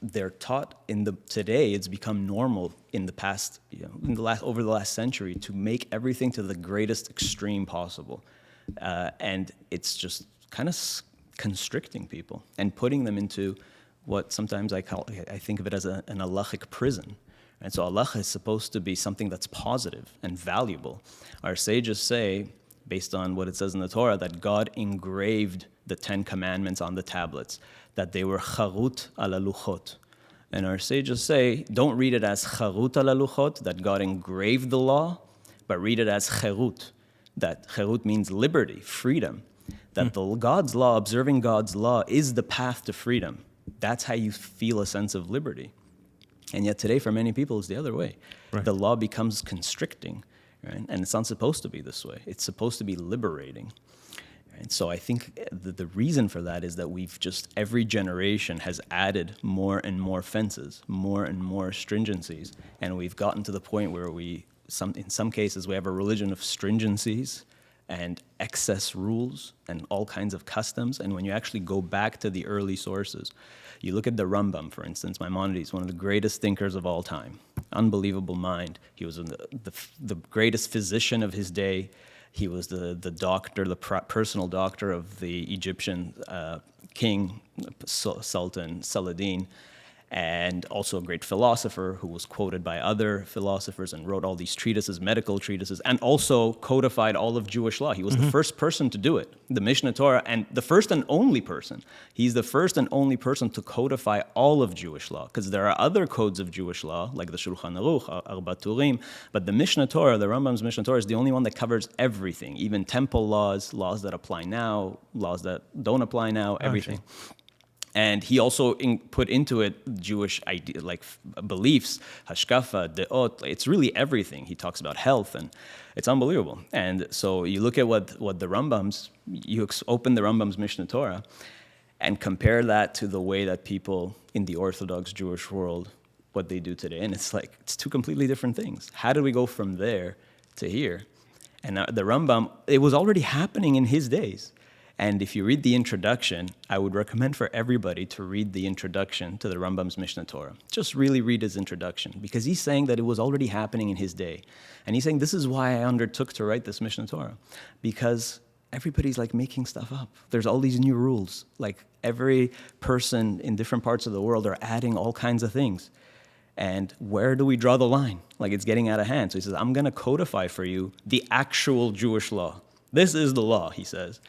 they're taught today it's become normal in the past, over the last century, to make everything to the greatest extreme possible, and it's just kind of constricting people and putting them into what sometimes I think of it as an halachic prison. And so halacha is supposed to be something that's positive and valuable. Our sages say, based on what it says in the Torah, that God engraved the 10 Commandments on the tablets, that they were charut ala luchot. And our sages say, don't read it as charut ala luchot, that God engraved the law, but read it as cherut, that cherut means liberty, freedom, that God's law, observing God's law, is the path to freedom. That's how you feel a sense of liberty. And yet today, for many people, it's the other way. Right. The law becomes constricting, right? And it's not supposed to be this way. It's supposed to be liberating. And so I think the reason for that is that every generation has added more and more fences, more and more stringencies. And we've gotten to the point where in some cases, we have a religion of stringencies and excess rules and all kinds of customs. And when you actually go back to the early sources, you look at the Rambam, for instance. Maimonides, one of the greatest thinkers of all time, unbelievable mind. He was the greatest physician of his day. He was the doctor, the personal doctor of the Egyptian king, Sultan Saladin. and also a great philosopher who was quoted by other philosophers and wrote all these treatises, medical treatises, and also codified all of Jewish law. He was the first person to do it, the Mishnah Torah, and the first and only person. He's the first and only person to codify all of Jewish law, because there are other codes of Jewish law, like the Shulchan Aruch, Arba Turim, but the Mishnah Torah, the Rambam's Mishnah Torah, is the only one that covers everything, even temple laws, laws that apply now, laws that don't apply now, everything. And he also put into it Jewish beliefs, hashkafa, deot. It's really everything. He talks about health, and it's unbelievable. And so you look at what the Rambam's, you open the Rambam's Mishnah Torah, and compare that to the way that people in the Orthodox Jewish world, what they do today, and it's two completely different things. How did we go from there to here? And the Rambam, it was already happening in his days. And if you read the introduction, I would recommend for everybody to read the introduction to the Rambam's Mishnah Torah. Just really read his introduction, because he's saying that it was already happening in his day. And he's saying, this is why I undertook to write this Mishnah Torah, because everybody's making stuff up. There's all these new rules. Every person in different parts of the world are adding all kinds of things. And where do we draw the line? It's getting out of hand. So he says, I'm going to codify for you the actual Jewish law. This is the law, he says.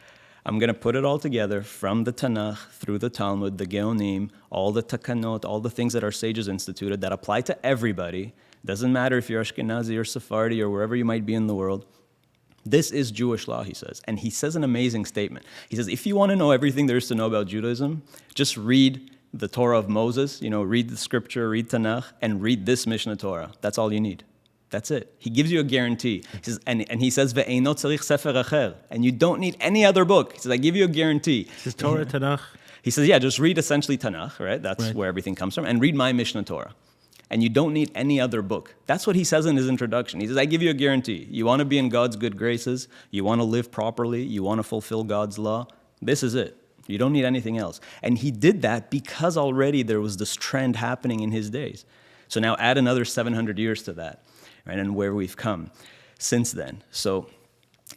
I'm going to put it all together from the Tanakh, through the Talmud, the Geonim, all the Takanot, all the things that our sages instituted that apply to everybody. Doesn't matter if you're Ashkenazi or Sephardi or wherever you might be in the world. This is Jewish law, he says. And he says an amazing statement. He says, if you want to know everything there is to know about Judaism, just read the Torah of Moses, read the scripture, read Tanakh, and read this Mishnah Torah. That's all you need. That's it. He gives you a guarantee. He says, and he says, "Ve'eino tzarich sefer acher," and you don't need any other book. He says, I give you a guarantee. This is Torah, Tanakh. He says, yeah, just read essentially Tanakh, right? That's where everything comes from, and read my Mishnah Torah. And you don't need any other book. That's what he says in his introduction. He says, I give you a guarantee. You want to be in God's good graces, you want to live properly, you want to fulfill God's law, this is it. You don't need anything else. And he did that because already there was this trend happening in his days. So now add another 700 years to that. Right, and where we've come since then. So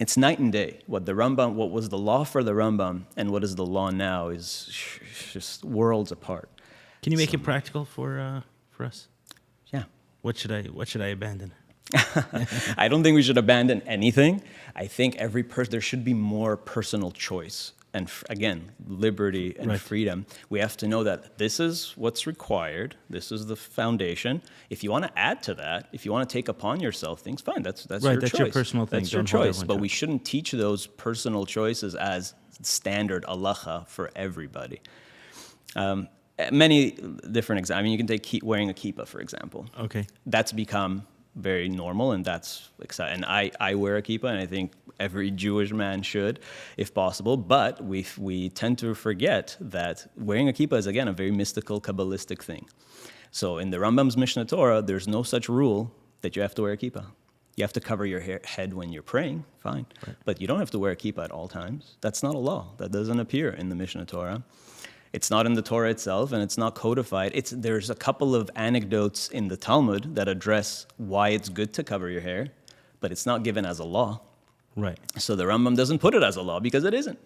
it's night and day. What was the law for the Rambam and what is the law now is just worlds apart. Can you make it practical for us? Yeah. What should I abandon? I don't think we should abandon anything. I think there should be more personal choice. And again, liberty and freedom. We have to know that this is what's required. This is the foundation. If you want to add to that, if you want to take upon yourself things, fine. That's your choice. That's your personal thing. That's your choice. But we shouldn't teach those personal choices as standard halacha for everybody. Many different examples. I mean, you can take wearing a kippah, for example. Okay. That's become very normal, and that's exciting. And I wear a kippah, and I think every Jewish man should, if possible. But we tend to forget that wearing a kippah is, again, a very mystical, Kabbalistic thing. So in the Rambam's Mishnah Torah, there's no such rule that you have to wear a kippah. You have to cover your head when you're praying, fine. Right. But you don't have to wear a kippah at all times. That's not a law. That doesn't appear in the Mishnah Torah. It's not in the Torah itself, and it's not codified. There's a couple of anecdotes in the Talmud that address why it's good to cover your hair, but it's not given as a law. Right. So the Rambam doesn't put it as a law because it isn't.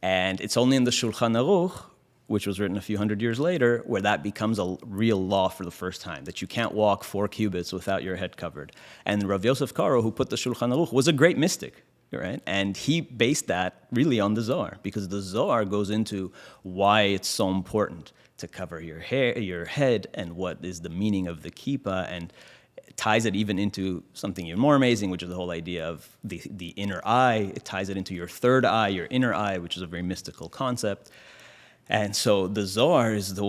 And it's only in the Shulchan Aruch, which was written a few hundred years later, where that becomes a real law for the first time, that you can't walk 4 cubits without your head covered. And Rav Yosef Karo, who put the Shulchan Aruch, was a great mystic. Right? And he based that really on the Zohar, because the Zohar goes into why it's so important to cover your hair, your head, and what is the meaning of the kippah, and ties it even into something even more amazing, which is the whole idea of the inner eye. It ties it into your third eye, your inner eye, which is a very mystical concept. And so the Zohar is the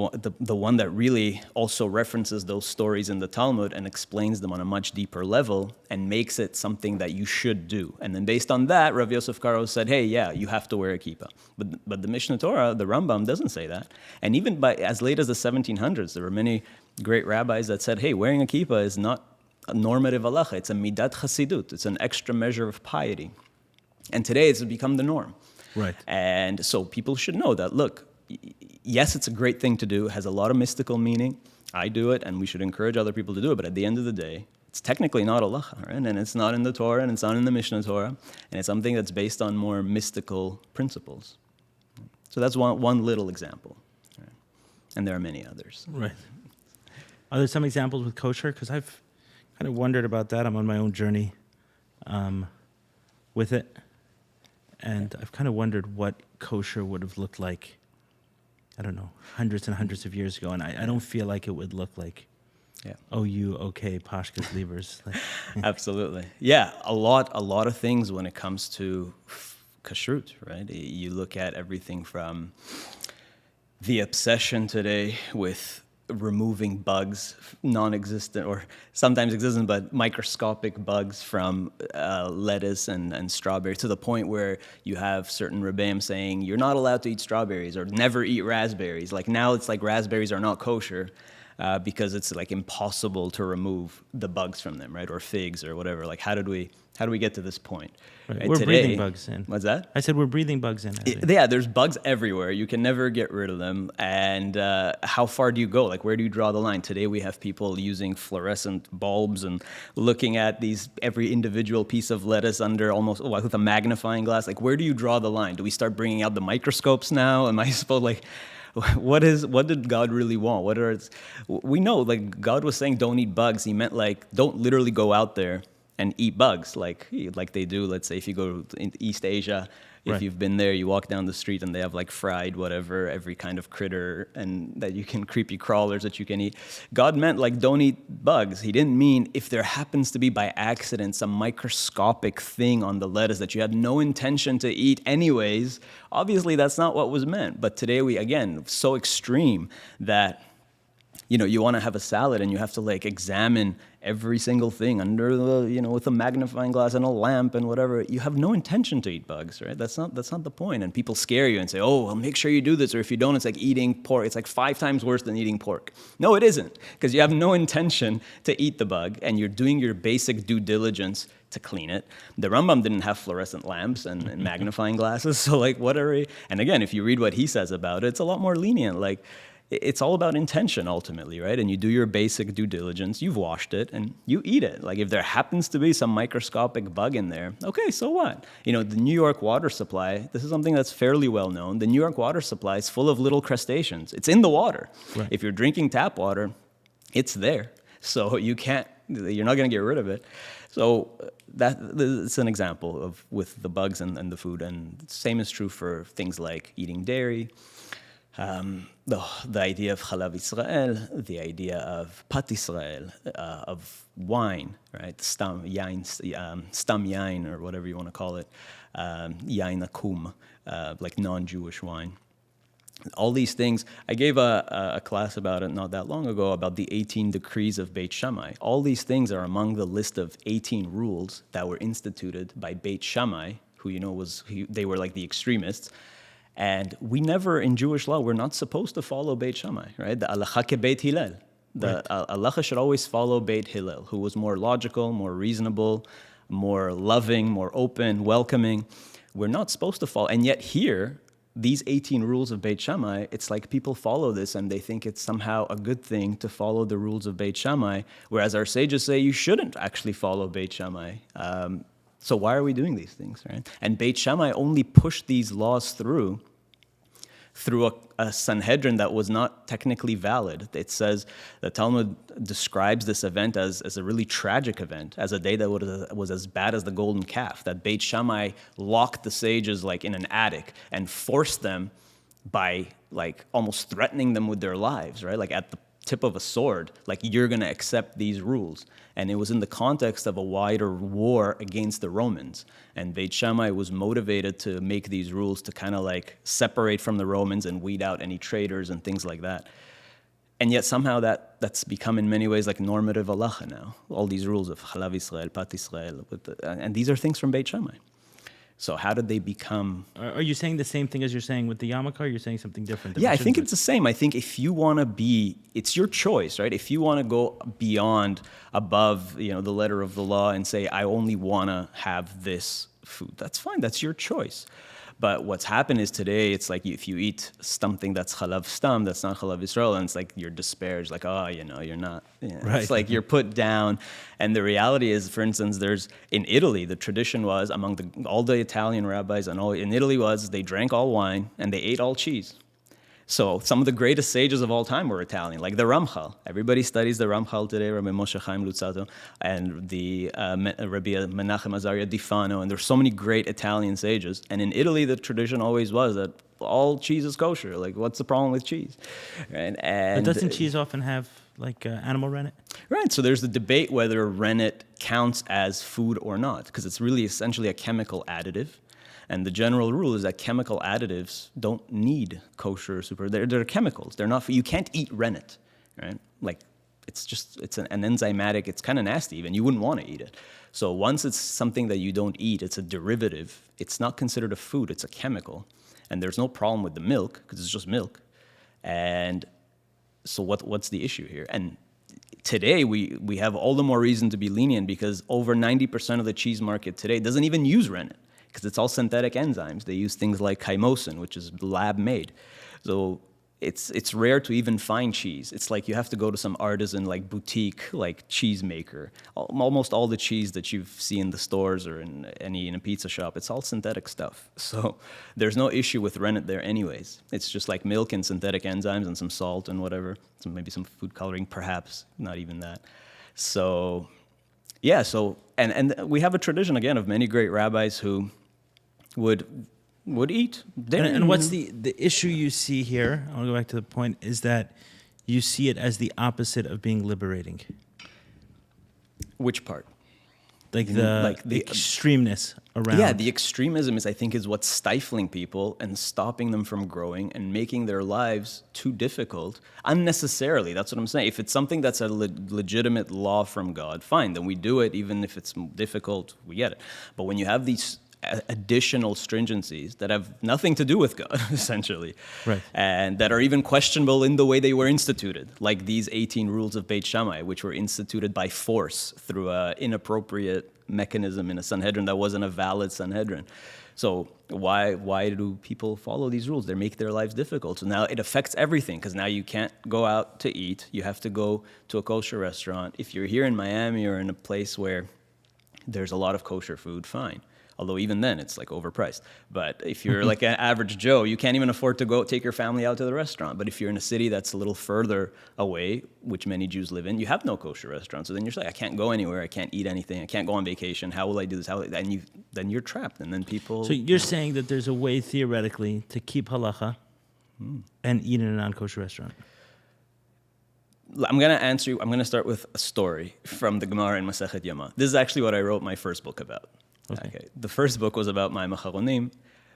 one that really also references those stories in the Talmud and explains them on a much deeper level and makes it something that you should do. And then based on that, Rav Yosef Karo said, hey, yeah, you have to wear a kippah. But the Mishnah Torah, the Rambam, doesn't say that. And even by as late as the 1700s, there were many great rabbis that said, hey, wearing a kippah is not a normative halacha. It's a midat chasidut. It's an extra measure of piety. And today it's become the norm. Right. And so people should know that, look, yes, it's a great thing to do. It has a lot of mystical meaning. I do it, and we should encourage other people to do it. But at the end of the day, it's technically not halacha, right? And it's not in the Torah, and it's not in the Mishnah Torah. And it's something that's based on more mystical principles. So that's one little example. Right? And there are many others. Right. Are there some examples with kosher? Because I've kind of wondered about that. I'm on my own journey with it. And I've kind of wondered what kosher would have looked like, I don't know, hundreds and hundreds of years ago. And I don't feel like it would look like OU, okay, Pashkas, Levers. Like, Absolutely. Yeah, a lot of things when it comes to kashrut, right? You look at everything from the obsession today with removing bugs, non-existent or sometimes existent, but microscopic bugs from lettuce and strawberry, to the point where you have certain rebbeim saying you're not allowed to eat strawberries or never eat raspberries. Like now it's like raspberries are not kosher because it's like impossible to remove the bugs from them, right? Or figs or whatever. Like how do we get to this point? right. We're breathing bugs in. What's that? I said we're breathing bugs in. Yeah, there's bugs everywhere. You can never get rid of them. And how far do you go? Like, where do you draw the line? Today we have people using fluorescent bulbs and looking at every individual piece of lettuce under almost with a magnifying glass. Like, where do you draw the line? Do we start bringing out the microscopes now? Am I supposed what did God really want? We know, like, God was saying don't eat bugs. He meant, like, don't literally go out there and eat bugs like they do. Let's say if you go to East Asia, if you've been there, you walk down the street and they have like fried whatever, every kind of critter and that you can, creepy crawlers that you can eat. God meant like don't eat bugs. He didn't mean if there happens to be by accident some microscopic thing on the lettuce that you had no intention to eat anyways. Obviously that's not what was meant. But today we, again, so extreme that you want to have a salad and you have to like examine every single thing under the, with a magnifying glass and a lamp and whatever. You have no intention to eat bugs, right? That's not the point. And people scare you and say, oh, well, make sure you do this. Or if you don't, it's like eating pork. It's like 5 times worse than eating pork. No, it isn't, because you have no intention to eat the bug and you're doing your basic due diligence to clean it. The Rambam didn't have fluorescent lamps and magnifying glasses. So like, what are we? And again, if you read what he says about it, it's a lot more lenient. Like, it's all about intention ultimately, right? And you do your basic due diligence, you've washed it, and you eat it. Like if there happens to be some microscopic bug in there, okay, so what? The New York water supply, this is something that's fairly well known. The New York water supply is full of little crustaceans. It's in the water. Right. If you're drinking tap water, it's there. So you're not going to get rid of it. So that's an example of with the bugs and the food. And the same is true for things like eating dairy. The idea of Chalav Israel, the idea of Pat Israel, of wine, right? Stam yain, or whatever you want to call it, yain akum, like non-Jewish wine. All these things, I gave a class about it not that long ago, about the 18 decrees of Beit Shammai. All these things are among the list of 18 rules that were instituted by Beit Shammai, who they were like the extremists. And we never, in Jewish law, we're not supposed to follow Beit Shammai, right? The Alacha ke Beit Hillel. The Alacha should always follow Beit Hillel, who was more logical, more reasonable, more loving, more open, welcoming. We're not supposed to follow. And yet here, these 18 rules of Beit Shammai, it's like people follow this and they think it's somehow a good thing to follow the rules of Beit Shammai, whereas our sages say you shouldn't actually follow Beit Shammai. So why are we doing these things, right? And Beit Shammai only pushed these laws through a Sanhedrin that was not technically valid. It says, the Talmud describes this event as a really tragic event, as a day that was as bad as the golden calf, that Beit Shammai locked the sages like in an attic and forced them by like almost threatening them with their lives, right? Like at the tip of a sword, like you're going to accept these rules. And it was in the context of a wider war against the Romans. And Beit Shammai was motivated to make these rules to kind of like separate from the Romans and weed out any traitors and things like that. And yet somehow that's become in many ways like normative halacha now. All these rules of Chalav Israel, Pat Israel, and these are things from Beit Shammai. So how did they become... Are you saying the same thing as you're saying with the yarmulke, or you're saying something different? Yeah, I think it's the same. I think if you want to be... It's your choice, right? If you want to go beyond, above, the letter of the law and say, I only want to have this food, that's fine. That's your choice. But what's happened is today, it's like if you eat something that's chalav stam, that's not chalav Israel, and it's like you're disparaged, like, oh, you're not. Right. It's like you're put down. And the reality is, for instance, in Italy, the tradition was among all the Italian rabbis in Italy was they drank all wine and they ate all cheese. So some of the greatest sages of all time were Italian, like the Ramchal. Everybody studies the Ramchal today, Rabbi Moshe Chaim Luzzatto, and the Rabbi Menachem Azaria di Fano, and there's so many great Italian sages. And in Italy, the tradition always was that all cheese is kosher. Like, what's the problem with cheese? Right? And But doesn't cheese often have like animal rennet? Right, so there's the debate whether rennet counts as food or not, because it's really essentially a chemical additive. And the general rule is that chemical additives don't need kosher super. They're chemicals. They're not. You can't eat rennet, right? Like, it's an enzymatic. It's kind of nasty. Even you wouldn't want to eat it. So once it's something that you don't eat, it's a derivative. It's not considered a food. It's a chemical, and there's no problem with the milk because it's just milk. And so what's the issue here? And today we have all the more reason to be lenient because over 90% of the cheese market today doesn't even use rennet, because it's all synthetic enzymes. They use things like chymosin, which is lab made. So it's rare to even find cheese. It's like you have to go to some artisan like boutique like cheese maker. Almost all the cheese that you see in the stores or in a pizza shop, it's all synthetic stuff. So there's no issue with rennet there anyways. It's just like milk and synthetic enzymes and some salt and whatever. Maybe some food coloring, perhaps, not even that. So yeah, and we have a tradition again of many great rabbis who would eat dairy. And what's the issue you see here? I want to go back to the point, is that you see it as the opposite of being liberating. Which part? Like the extremeness around. Yeah, the extremism I think is what's stifling people and stopping them from growing and making their lives too difficult unnecessarily. That's what I'm saying. If it's something that's a legitimate law from God, fine, then we do it. Even if it's difficult, we get it. But when you have these additional stringencies that have nothing to do with God, essentially, right, and that are even questionable in the way they were instituted, like these 18 rules of Beit Shammai, which were instituted by force through an inappropriate mechanism in a Sanhedrin that wasn't a valid Sanhedrin. So why do people follow these rules? They make their lives difficult. So now it affects everything, because now you can't go out to eat. You have to go to a kosher restaurant. If you're here in Miami or in a place where there's a lot of kosher food, fine. Although even then, it's like overpriced. But if you're like an average Joe, you can't even afford to go take your family out to the restaurant. But if you're in a city that's a little further away, which many Jews live in, you have no kosher restaurant. So then you're like, I can't go anywhere. I can't eat anything. I can't go on vacation. How will I do this? Then you're trapped. And then people... So you're saying that there's a way, theoretically, to keep halacha and eat in a non-kosher restaurant? I'm going to answer you. I'm going to start with a story from the Gemara in Masechet Yoma. This is actually what I wrote my first book about. Okay. The first book was about Ma'am Acharonim,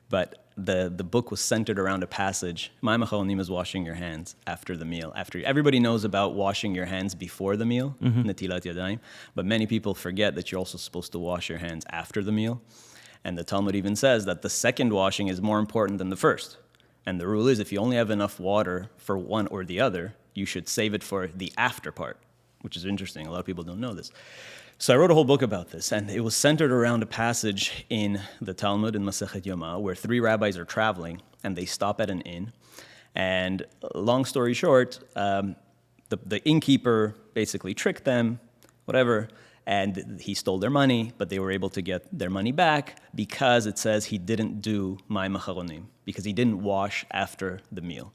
but the book was centered around a passage. Ma'am Acharonim is washing your hands after the meal. Everybody knows about washing your hands before the meal, Netilat Yadayim, but many people forget that you're also supposed to wash your hands after the meal. And the Talmud even says that the second washing is more important than the first. And the rule is, if you only have enough water for one or the other, you should save it for the after part, which is interesting. A lot of people don't know this. So I wrote a whole book about this, and it was centered around a passage in the Talmud in Masechet Yoma where three rabbis are traveling, and they stop at an inn. And long story short, the innkeeper basically tricked them, whatever, and he stole their money, but they were able to get their money back because it says he didn't do Ma'am Acharonim, because he didn't wash after the meal.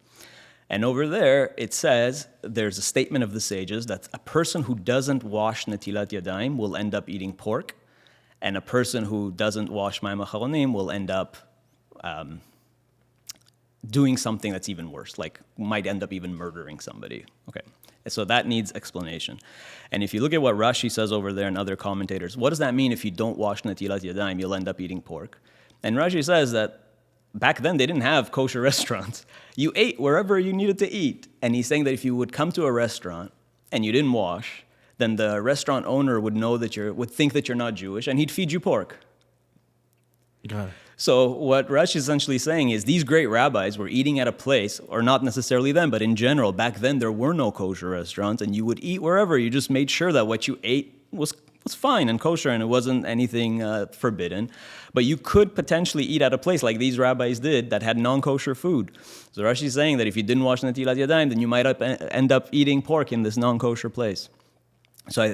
And over there, it says, there's a statement of the sages that a person who doesn't wash Netilat Yadayim will end up eating pork, and a person who doesn't wash Ma'am Acharonim will end up doing something that's even worse, like might end up even murdering somebody. Okay, so that needs explanation. And if you look at what Rashi says over there and other commentators, what does that mean if you don't wash Netilat Yadayim, you'll end up eating pork? And Rashi says that back then, they didn't have kosher restaurants. You ate wherever you needed to eat. And he's saying that if you would come to a restaurant and you didn't wash, then the restaurant owner would know that would think that you're not Jewish, and he'd feed you pork. Got it. So what Rashi is essentially saying is these great rabbis were eating at a place, or not necessarily them, but in general, back then there were no kosher restaurants, and you would eat wherever. You just made sure that what you ate was fine and kosher, and it wasn't anything forbidden. But you could potentially eat at a place like these rabbis did that had non-kosher food. So Rashi is saying that if you didn't wash Netilat Yadayim, then you might end up eating pork in this non-kosher place. I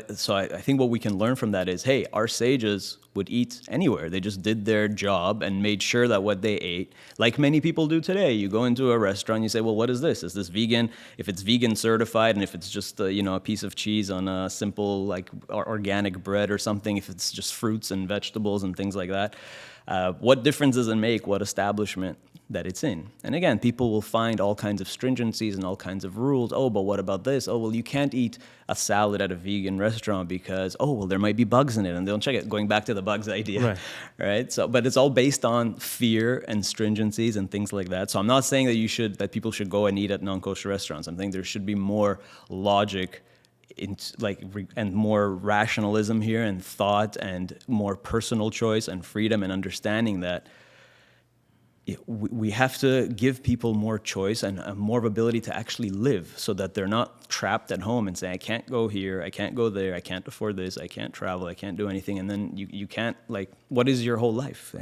think what we can learn from that is, hey, our sages would eat anywhere. They just did their job and made sure that what they ate, like many people do today, you go into a restaurant, you say, well, what is this? Is this vegan? If it's vegan certified, and if it's just a piece of cheese on a simple like organic bread or something, if it's just fruits and vegetables and things like that, what difference does it make what establishment that it's in? And again, people will find all kinds of stringencies and all kinds of rules. Oh, but what about this? Oh, well, you can't eat a salad at a vegan restaurant because, oh, well, there might be bugs in it, and they'll check it. Going back to the bugs idea, right? So, but it's all based on fear and stringencies and things like that. So I'm not saying that people should go and eat at non-kosher restaurants. I'm saying there should be more logic and more rationalism here and thought and more personal choice and freedom and understanding that we have to give people more choice and more of ability to actually live so that they're not trapped at home and say, I can't go here, I can't go there, I can't afford this, I can't travel, I can't do anything. And then you can't, what is your whole life?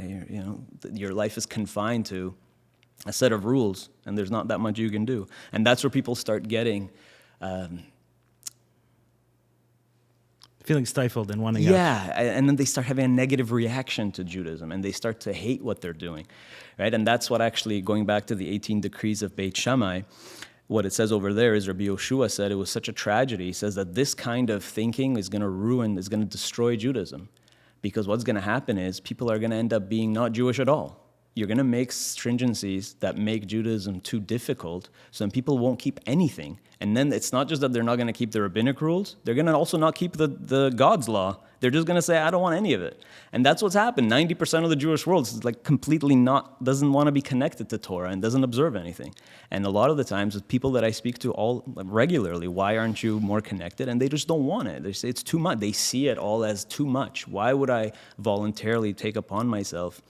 Your life is confined to a set of rules and there's not that much you can do. And that's where people start getting feeling stifled and wanting out. Yeah, and then they start having a negative reaction to Judaism, and they start to hate what they're doing, right? And that's what actually, going back to the 18 decrees of Beit Shammai, what it says over there is Rabbi Yoshua said it was such a tragedy. He says that this kind of thinking is going to destroy Judaism, because what's going to happen is people are going to end up being not Jewish at all. You're going to make stringencies that make Judaism too difficult, so then people won't keep anything. And then it's not just that they're not going to keep the rabbinic rules, they're going to also not keep the God's law. They're just going to say, I don't want any of it. And that's what's happened. 90% of the Jewish world is completely doesn't want to be connected to Torah and doesn't observe anything. And a lot of the times, with people that I speak to all regularly, why aren't you more connected? And they just don't want it. They say it's too much. They see it all as too much. Why would I voluntarily take upon myself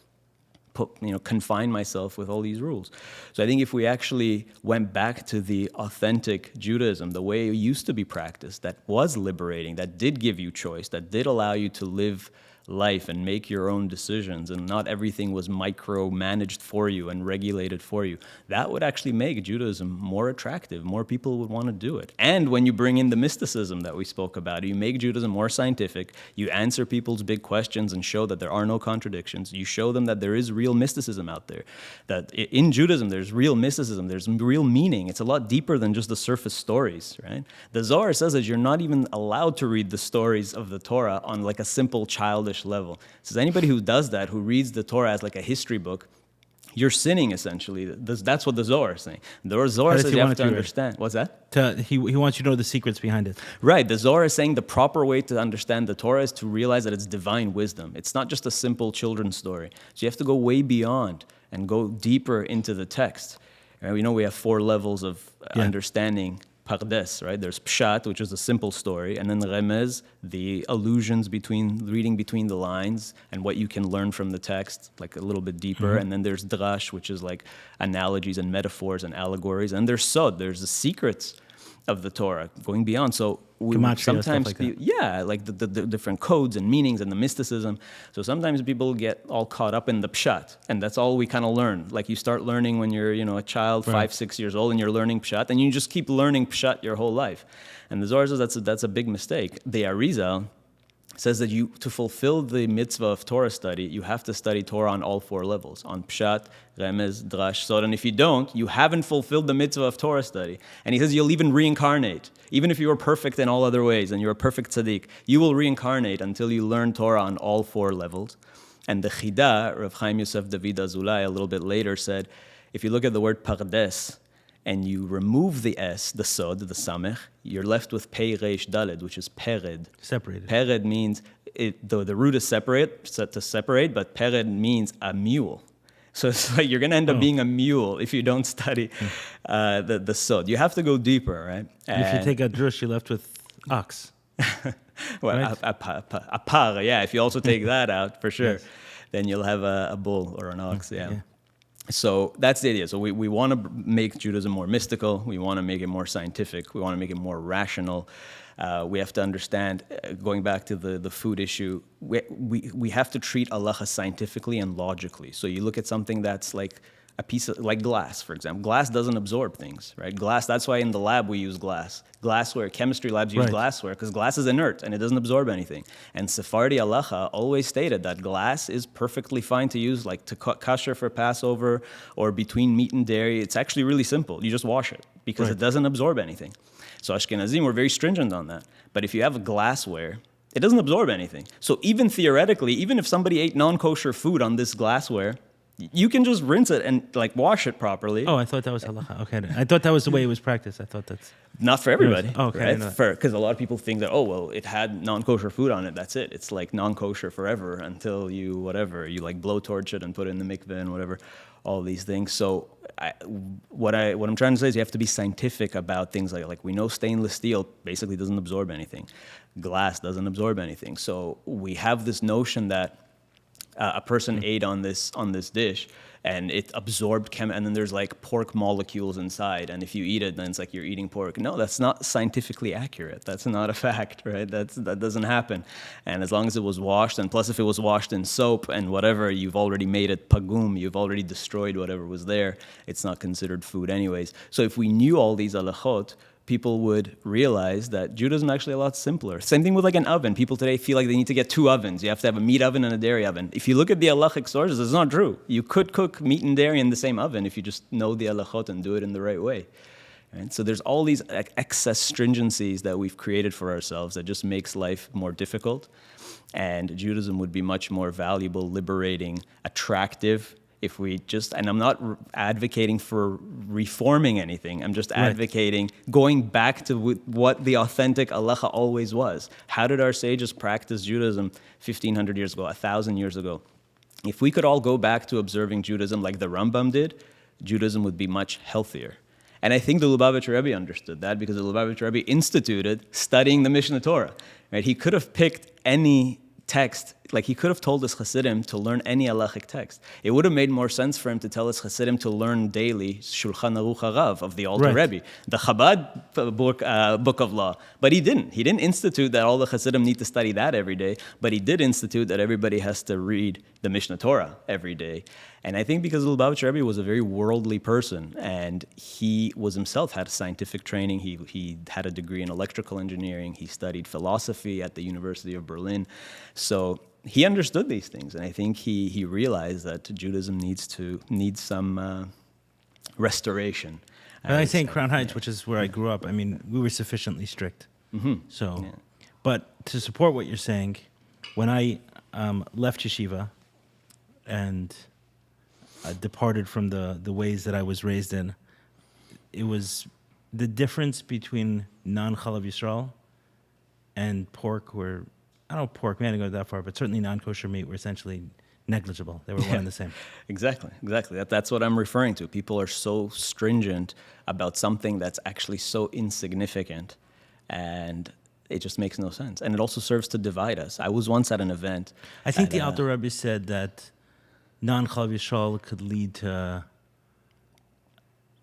confine myself with all these rules? So I think if we actually went back to the authentic Judaism, the way it used to be practiced, that was liberating, that did give you choice, that did allow you to live life and make your own decisions, and not everything was micromanaged for you and regulated for you, that would actually make Judaism more attractive. More people would want to do it. And when you bring in the mysticism that we spoke about, you make Judaism more scientific, you answer people's big questions and show that there are no contradictions, you show them that there is real mysticism out there, that in Judaism there's real mysticism, there's real meaning. It's a lot deeper than just the surface stories, right? The Zohar says that you're not even allowed to read the stories of the Torah on a simple childish level. It says anybody who does that, who reads the Torah as a history book, you're sinning essentially. That's what the Zohar is saying. The Zohar says you have to understand. What's that? He wants you to know the secrets behind it. Right. The Zohar is saying the proper way to understand the Torah is to realize that it's divine wisdom. It's not just a simple children's story. So you have to go way beyond and go deeper into the text. And we know we have 4 levels of understanding Pardes, right? There's Pshat, which is a simple story, and then Remez, the allusions reading between the lines and what you can learn from the text, a little bit deeper. And then there's Drash, which is analogies and metaphors and allegories. And there's Sod, there's the secrets of the Torah, going beyond. So we sometimes, the different codes and meanings and the mysticism. So sometimes people get all caught up in the pshat, and that's all we kind of learn. You start learning when you're, a child, 5-6 years old, and you're learning pshat, and you just keep learning pshat your whole life. And the Zohar says that's a big mistake. The Arizal says that to fulfill the mitzvah of Torah study, you have to study Torah on all 4 levels, on Pshat, Remez, Drash, Sod. And if you don't, you haven't fulfilled the mitzvah of Torah study. And he says you'll even reincarnate. Even if you are perfect in all other ways and you're a perfect tzaddik, you will reincarnate until you learn Torah on all 4 levels. And the Chida, Rav Chaim Yosef David Azulai, a little bit later said, if you look at the word Pardes, and you remove the S, the Sod, the Samech, you're left with Pei Reish Daled, which is Pered. Separated. Pered means, the root is to separate, but Pered means a mule. So it's you're going to end up being a mule if you don't study the Sod. You have to go deeper, right? And if you take a drush, you're left with ox. Well, right? a par, yeah. If you also take that out, for sure, then you'll have a bull or an ox, yeah. So that's the idea. So we want to make Judaism more mystical. We want to make it more scientific. We want to make it more rational. We have to understand, going back to the food issue, we have to treat halacha scientifically and logically. So you look at something that's a piece of, like glass, for example. Glass doesn't absorb things, right? Glass, that's why in the lab we use glass. Glassware, chemistry labs use Right. glassware because glass is inert and it doesn't absorb anything. And Sephardi halacha always stated that glass is perfectly fine to use, like to kosher for Passover or between meat and dairy. It's actually really simple. You just wash it because Right. it doesn't absorb anything. So Ashkenazim were very stringent on that. But if you have a glassware, it doesn't absorb anything. So even theoretically, even if somebody ate non-kosher food on this glassware, you can just rinse it and like wash it properly. Oh, I thought that was halacha. Okay, I thought that was the way it was practiced. I thought that's Not for everybody, Oh, okay, I know right? that. Because a lot of people think that, oh, well, it had non-kosher food on it. That's it. It's like non-kosher forever until you like blowtorch it and put it in the mikveh and whatever, all these things. So what I'm trying to say is you have to be scientific about things like we know stainless steel basically doesn't absorb anything. Glass doesn't absorb anything. So we have this notion that a person ate on this dish and it absorbed and then there's like pork molecules inside, and if you eat it then it's like you're eating pork. No, that's not scientifically accurate. That's not a fact, right? That doesn't happen. And as long as it was washed, and plus if it was washed in soap and whatever, you've already made it pagum, you've already destroyed whatever was there, it's not considered food anyways. So if we knew all these halachot, people would realize that Judaism is actually a lot simpler. Same thing with like an oven. People today feel like they need to get two ovens. You have to have a meat oven and a dairy oven. If you look at the halachic sources, it's not true. You could cook meat and dairy in the same oven if you just know the halachot and do it in the right way. Right? So there's all these excess stringencies that we've created for ourselves that just makes life more difficult. And Judaism would be much more valuable, liberating, attractive, if we just, and I'm not advocating for reforming anything, I'm just advocating going back to what the authentic halacha always was. How did our sages practice Judaism 1,500 years ago, 1,000 years ago? If we could all go back to observing Judaism like the Rambam did, Judaism would be much healthier. And I think the Lubavitcher Rebbe understood that because the Lubavitcher Rebbe instituted studying the Mishnah Torah. Right? He could have picked any text, like he could have told his Hasidim to learn any halachic text. It would have made more sense for him to tell his Hasidim to learn daily Shulchan Aruch Harav of the Alter Rebbe, the Chabad book of law. But he didn't. He didn't institute that all the Hasidim need to study that every day, but he did institute that everybody has to read the Mishnah Torah every day. And I think because the Lubavitcher Rebbe was a very worldly person, and he was himself had a scientific training. He had a degree in electrical engineering. He studied philosophy at the University of Berlin. So he understood these things, and I think he realized that Judaism needs some restoration. And I think Crown Heights, which is where I grew up, I mean, we were sufficiently strict. Mm-hmm. So, but to support what you're saying, when I left yeshiva and departed from the ways that I was raised in, it was the difference between non-Chalav Yisrael and pork were, I don't know, pork, man, I didn't go that far, but certainly non-kosher meat were essentially negligible. They were one and the same. Exactly. That's what I'm referring to. People are so stringent about something that's actually so insignificant, and it just makes no sense. And it also serves to divide us. I was once at an event. I think the Alter Rebbe said that non-Chalav Yisrael could lead to,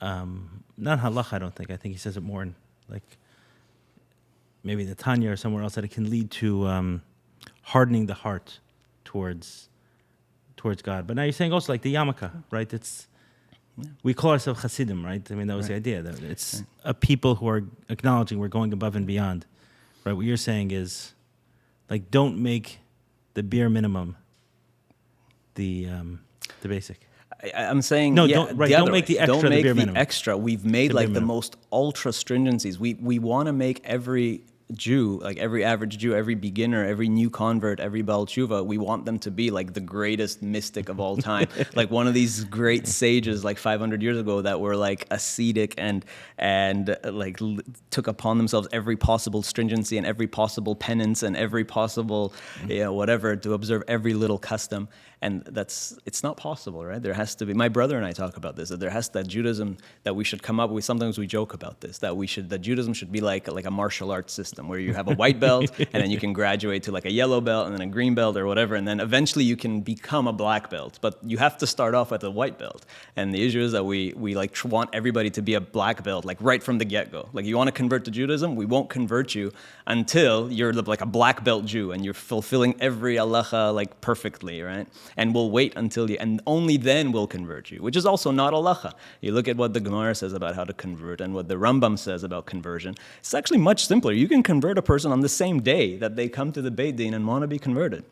not halach, I don't think. I think he says it more in, like, maybe the Tanya or somewhere else, that it can lead to hardening the heart towards God. But now you're saying also like the yarmulke, right? It's we call ourselves Hasidim, right? I mean, that was the idea. That it's a people who are acknowledging we're going above and beyond, right? What you're saying is, like, don't make the bare minimum the basic. I'm saying no, don't make the extra don't make the bare the minimum. extra. We've made like the most ultra stringencies. We want to make every Jew, like every average Jew, every beginner, every new convert, every Baal Tshuva, we want them to be like the greatest mystic of all time. Like one of these great sages like 500 years ago that were like ascetic and like took upon themselves every possible stringency and every possible penance and every possible whatever to observe every little custom. And it's not possible, right? There has to be, my brother and I talk about this, that Judaism, that we should come up with, sometimes we joke about this, that Judaism should be like a martial arts system where you have a white belt and then you can graduate to like a yellow belt and then a green belt or whatever, and then eventually you can become a black belt, but you have to start off with a white belt. And the issue is that we like want everybody to be a black belt, like right from the get-go. Like you want to convert to Judaism, we won't convert you until you're like a black belt Jew and you're fulfilling every halacha like perfectly, right? and we'll wait until you, and only then we'll convert you, which is also not halacha. You look at what the Gemara says about how to convert and what the Rambam says about conversion. It's actually much simpler. You can convert a person on the same day that they come to the Beit Din and want to be converted.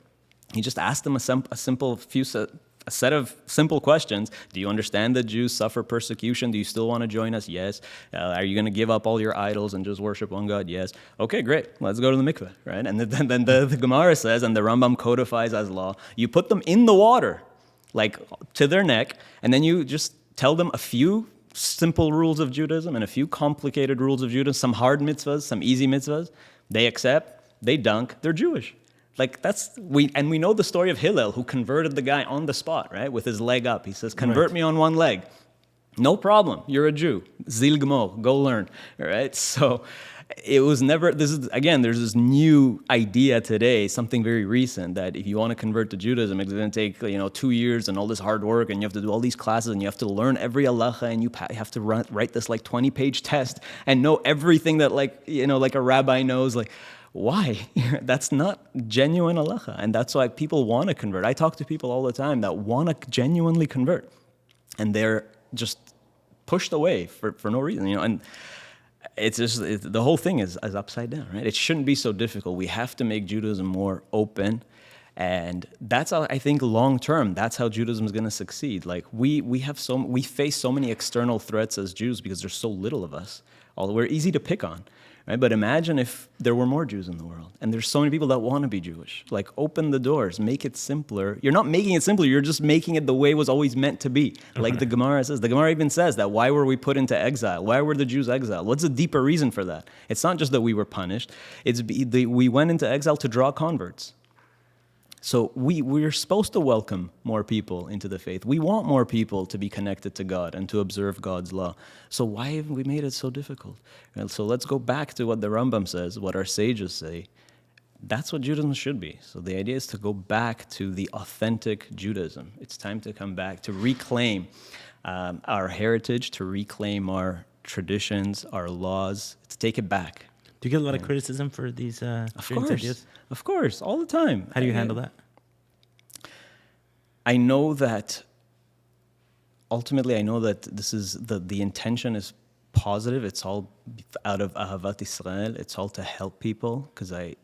You just ask them a set of simple questions. Do you understand that Jews suffer persecution? Do you still want to join us? Yes. Are you going to give up all your idols and just worship one God? Yes. Okay, great. Let's go to the mikveh, right? And then the Gemara says, and the Rambam codifies as law, you put them in the water, like to their neck, and then you just tell them a few simple rules of Judaism and a few complicated rules of Judaism, some hard mitzvahs, some easy mitzvahs. They accept, they dunk, they're Jewish. Like we know the story of Hillel, who converted the guy on the spot, right, with his leg up. He says, convert me on one leg. No problem. You're a Jew. Zil Gmor, go learn. All right. So it was never, there's this new idea today, something very recent, that if you want to convert to Judaism, it's going to take, 2 years and all this hard work, and you have to do all these classes, and you have to learn every halacha, and you have to write this 20-page test and know everything that like a rabbi knows. Like, why? That's not genuine halacha. And that's why people want to convert. I talk to people all the time that want to genuinely convert, and they're just pushed away for no reason, and it's just, the whole thing is upside down, right? It shouldn't be so difficult. We have to make Judaism more open, and that's how, I think, long term, that's how Judaism is going to succeed. Like we face so many external threats as Jews because there's so little of us. We're easy to pick on. Right? But imagine if there were more Jews in the world, and there's so many people that want to be Jewish. Like, open the doors, make it simpler. You're not making it simpler, you're just making it the way it was always meant to be. Like the Gemara says. The Gemara even says that, why were we put into exile? Why were the Jews exiled? What's the deeper reason for that? It's not just that we were punished. We went into exile to draw converts. So we're supposed to welcome more people into the faith. We want more people to be connected to God and to observe God's law. So why have we made it so difficult? And so let's go back to what the Rambam says, what our sages say. That's what Judaism should be. So the idea is to go back to the authentic Judaism. It's time to come back, to reclaim our heritage, to reclaim our traditions, our laws, to take it back. Do you get a lot of criticism for these ideas? Of course, all the time. How do you handle that? I know that ultimately, this is the intention is positive. It's all out of Ahavat Israel. It's all to help people, because I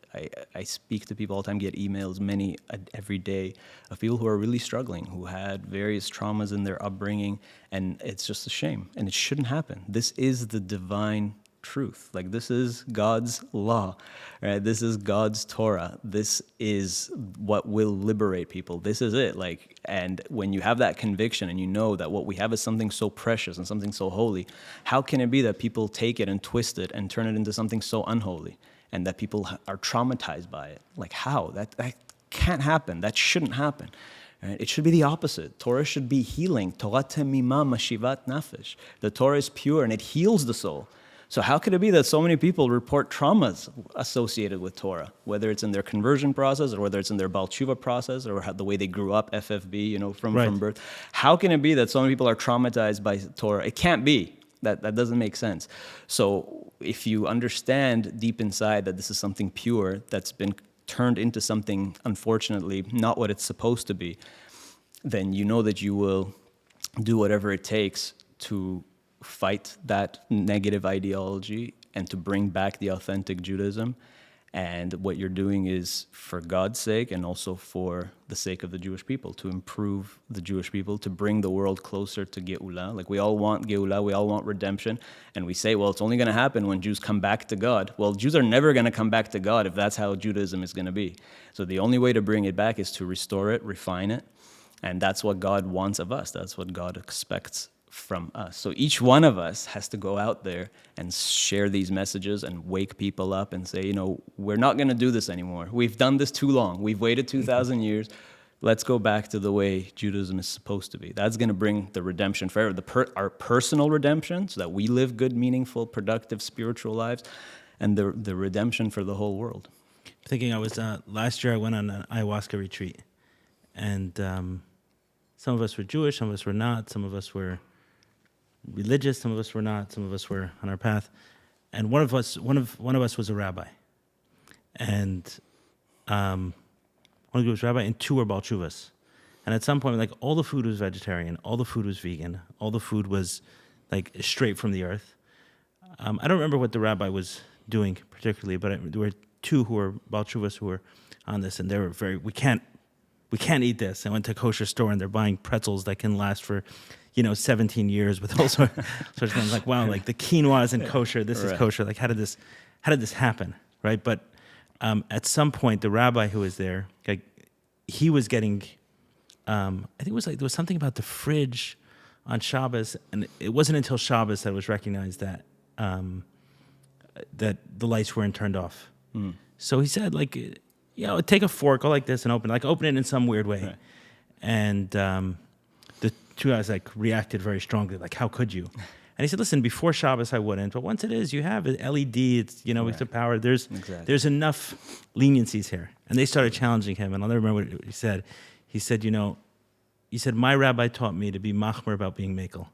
speak to people all the time, get emails, many every day, of people who are really struggling, who had various traumas in their upbringing, and it's just a shame, and it shouldn't happen. This is the divine truth. Like, this is God's law, right? This is God's Torah. This is what will liberate people. This is it. Like, and when you have that conviction and you know that what we have is something so precious and something so holy, how can it be that people take it and twist it and turn it into something so unholy, and that people are traumatized by it? Like, how? That can't happen. That shouldn't happen. Right? It should be the opposite. Torah should be healing. Torah temima mashivat nafesh. The Torah is pure and it heals the soul. So how could it be that so many people report traumas associated with Torah, whether it's in their conversion process or whether it's in their Baal Tshuva process or the way they grew up, FFB, from birth? How can it be that so many people are traumatized by Torah? It can't be. That doesn't make sense. So if you understand deep inside that this is something pure that's been turned into something, unfortunately, not what it's supposed to be, then you know that you will do whatever it takes to fight that negative ideology and to bring back the authentic Judaism. And what you're doing is for God's sake and also for the sake of the Jewish people, to improve the Jewish people, to bring the world closer to Geulah. Like, we all want Geulah, we all want redemption, and we say, well, it's only going to happen when Jews come back to God. Well, Jews are never going to come back to God if that's how Judaism is going to be. So the only way to bring it back is to restore it, refine it, and that's what God wants of us. That's what God expects from us. So each one of us has to go out there and share these messages and wake people up and say, we're not going to do this anymore. We've done this too long. We've waited 2,000 years. Let's go back to the way Judaism is supposed to be. That's going to bring the redemption forever, our personal redemption, so that we live good, meaningful, productive, spiritual lives, and the redemption for the whole world. Thinking, I was last year I went on an ayahuasca retreat, and some of us were Jewish, some of us were not, some of us were religious, some of us were not, some of us were on our path, and one of us was a rabbi, and one of us was a rabbi, and two were Baal Tshuvas, And at some point, like, all the food was vegetarian, all the food was vegan, all the food was like straight from the earth. I don't remember what the rabbi was doing particularly, but there were two who were Baal Teshuvos who were on this, and they were we can't eat this. I went to a kosher store and they're buying pretzels that can last for, 17 years with all sorts of things. Like, wow, like the quinoa isn't kosher, this is kosher. Like, how did this happen, right? But at some point, the rabbi who was there, like, he was getting, I think it was like there was something about the fridge on Shabbos, and it wasn't until Shabbos that it was recognized that that the lights weren't turned off. So he said, like, take a fork, go like this, and open it in some weird way. Right. And the two guys reacted very strongly, like, how could you? And he said, listen, before Shabbos I wouldn't, but once it is, you have an LED, it's with the power. There's enough leniencies here. And they started challenging him, and I'll never remember what he said. He said, he said, my rabbi taught me to be machmer about being makel,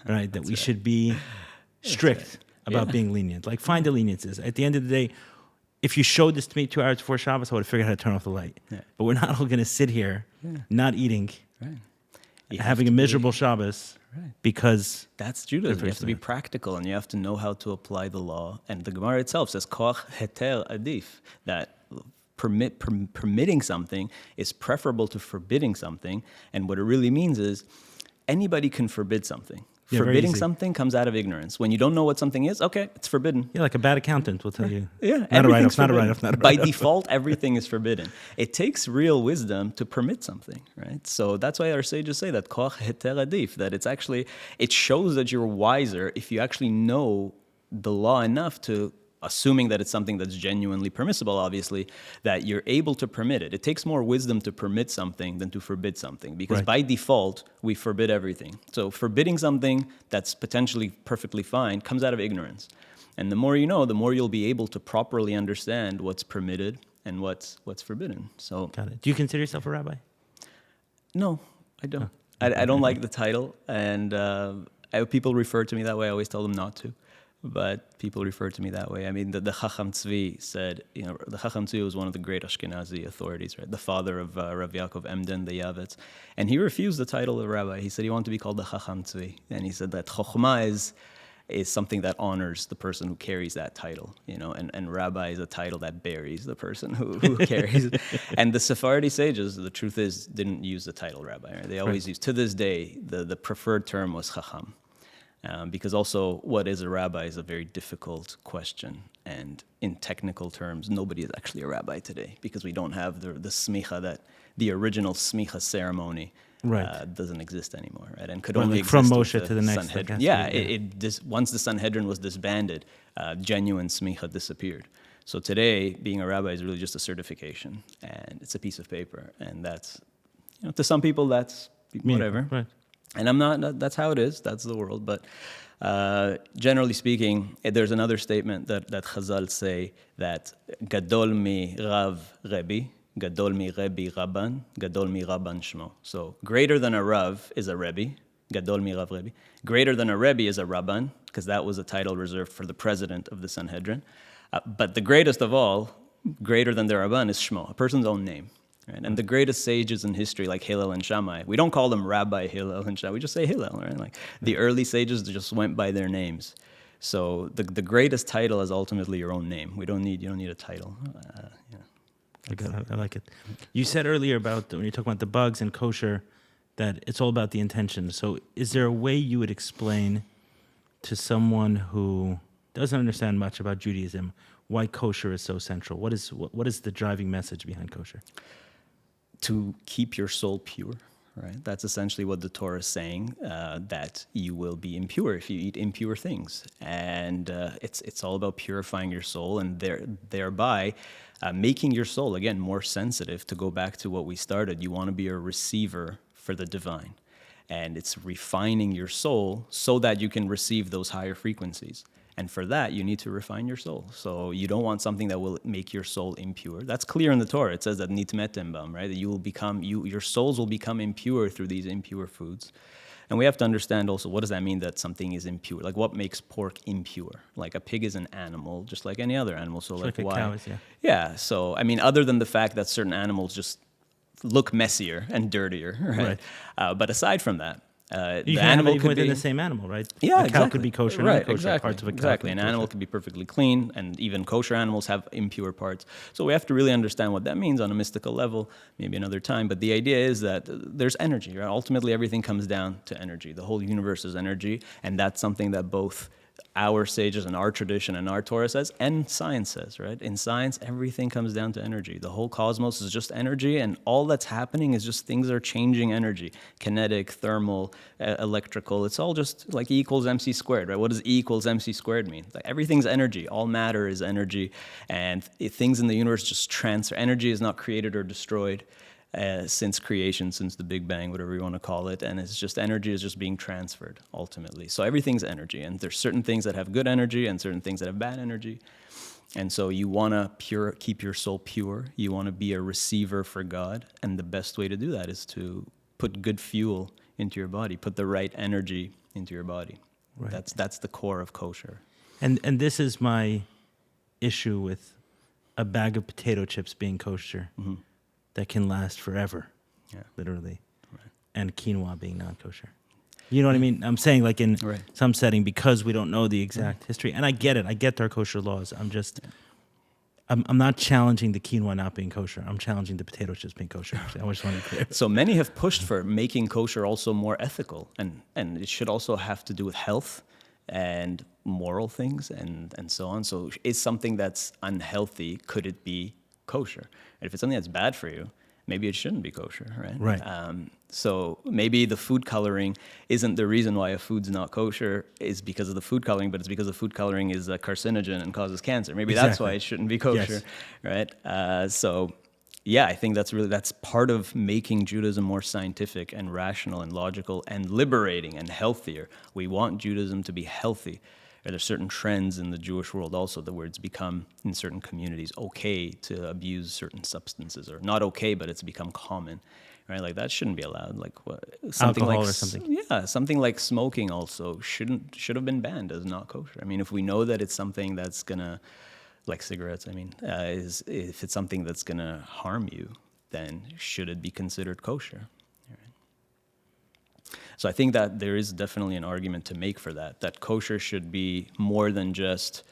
right? That we should be strict about being lenient. Like, find the leniencies. At the end of the day, if you showed this to me 2 hours before Shabbos, I would have figured out how to turn off the light. Yeah. But we're not all going to sit here not eating, having a miserable Shabbos because... That's Judaism. You have to be practical, and you have to know how to apply the law. And the Gemara itself says, koach heter adif, that permitting something is preferable to forbidding something. And what it really means is anybody can forbid something. Forbidding something comes out of ignorance. When you don't know what something is, okay, it's forbidden. Yeah, like a bad accountant will tell you. Yeah, not a write-off, not a write-off, not a write-off. By default, everything is forbidden. It takes real wisdom to permit something, right? So that's why our sages say that koach heter adif, that it shows that you're wiser if you actually know the law enough to, assuming that it's something that's genuinely permissible, obviously, that you're able to permit it. It takes more wisdom to permit something than to forbid something, because by default, we forbid everything. So forbidding something that's potentially perfectly fine comes out of ignorance. And the more you know, the more you'll be able to properly understand what's permitted and what's forbidden. So, got it. Do you consider yourself a rabbi? No, I don't. I don't like the title, and people refer to me that way. I always tell them not to. But people refer to me that way. I mean, the Chacham Tzvi said, the Chacham Tzvi was one of the great Ashkenazi authorities, right? The father of Rav Yaakov Emden, the Yavetz. And he refused the title of rabbi. He said he wanted to be called the Chacham Tzvi. And he said that Chokhmah is something that honors the person who carries that title, and rabbi is a title that buries the person who carries it. And the Sephardi sages, the truth is, didn't use the title rabbi. Right? They always used, to this day, the preferred term was Chacham. Because also, what is a rabbi is a very difficult question. And in technical terms, nobody is actually a rabbi today, because we don't have the smicha, the original smicha ceremony doesn't exist anymore, right? And could only exist from Moshe to the next Sanhedrin. Yeah, once the Sanhedrin was disbanded, genuine smicha disappeared. So today, being a rabbi is really just a certification, and it's a piece of paper. And that's, to some people, that's whatever. Right. And I'm not, that's how it is, that's the world. But generally speaking, there's another statement that Chazal say that Gadol mi Rav Rebbe, Gadol mi Rebbe Rabban, Gadol mi Rabban Shmo. So greater than a Rav is a Rebbe, Gadol mi Rav Rebbe. Greater than a Rebbe is a Rabban, because that was a title reserved for the president of the Sanhedrin. But the greatest of all, greater than the Rabban, is Shmo, a person's own name. Right? And the greatest sages in history, like Hillel and Shammai, we don't call them Rabbi Hillel and Shammai, we just say Hillel, right? Like the early sages just went by their names. So the greatest title is ultimately your own name. You don't need a title. I like it. You said earlier about when you talk about the bugs and kosher, that it's all about the intention. So is there a way you would explain to someone who doesn't understand much about Judaism why kosher is so central? What is the driving message behind kosher? To keep your soul pure, right? That's essentially what the Torah is saying, that you will be impure if you eat impure things. And it's all about purifying your soul and thereby making your soul, again, more sensitive. To go back to what we started, you want to be a receiver for the divine. And it's refining your soul so that you can receive those higher frequencies. And for that, you need to refine your soul. So you don't want something that will make your soul impure. That's clear in the Torah. It says that nitmetem bam, right? That your souls will become impure through these impure foods. And we have to understand also, what does that mean that something is impure? Like, what makes pork impure? Like, a pig is an animal, just like any other animal. So, like why? Cows, Yeah. So, I mean, other than the fact that certain animals just look messier and dirtier, right? But aside from that, You the can have it animal even could within be the same animal, right? yeah, A cow exactly. could be kosher, right? non-kosher. Exactly, Parts of a cow exactly. could An be animal kosher. could be perfectly clean, and even kosher animals have impure parts. So we have to really understand what that means on a mystical level. Maybe another time. But the idea is that there's energy. Right? Ultimately, everything comes down to energy. The whole universe is energy, and that's something that both our sages and our tradition and our Torah says, and science says, right? In science, everything comes down to energy. The whole cosmos is just energy, and all that's happening is just things are changing energy. Kinetic, thermal, electrical, it's all just like E equals MC squared, right? What does E equals MC squared mean? Like everything's energy. All matter is energy, and things in the universe just transfer. Energy is not created or destroyed. Since creation, since the Big Bang, whatever you want to call it, and it's just energy is just being transferred ultimately. So everything's energy, and there's certain things that have good energy and certain things that have bad energy. And so you want to keep your soul pure. You want to be a receiver for God, and the best way to do that is to put good fuel into your body, put the right energy into your body. Right. That's the core of kosher. And this is my issue with a bag of potato chips being kosher. Mm-hmm. That can last forever, literally, and quinoa being non-kosher. You know what I mean? I'm saying like in some setting, because we don't know the exact history, and I get it. I get our kosher laws. I'm just, I'm not challenging the quinoa not being kosher. I'm challenging the potato chips being kosher. I just want to be clear. So many have pushed for making kosher also more ethical, and it should also have to do with health and moral things and so on. So is something that's unhealthy, could it be kosher? And if it's something that's bad for you, maybe it shouldn't be kosher, right? Right. So maybe the food coloring isn't the reason why a food's not kosher is because of the food coloring, but it's because the food coloring is a carcinogen and causes cancer. Maybe that's why it shouldn't be kosher, right? So yeah, I think that's part of making Judaism more scientific and rational and logical and liberating and healthier. We want Judaism to be healthy. There's certain trends in the Jewish world also where it's become, in certain communities, okay to abuse certain substances, or not okay, but it's become common, right? Like that shouldn't be allowed. Like something alcohol like or something. Yeah, something like smoking also should have been banned as not kosher. I mean, if we know that it's something that's gonna, like cigarettes, I mean, if it's something that's gonna harm you, then should it be considered kosher? So I think that there is definitely an argument to make for that kosher should be more than just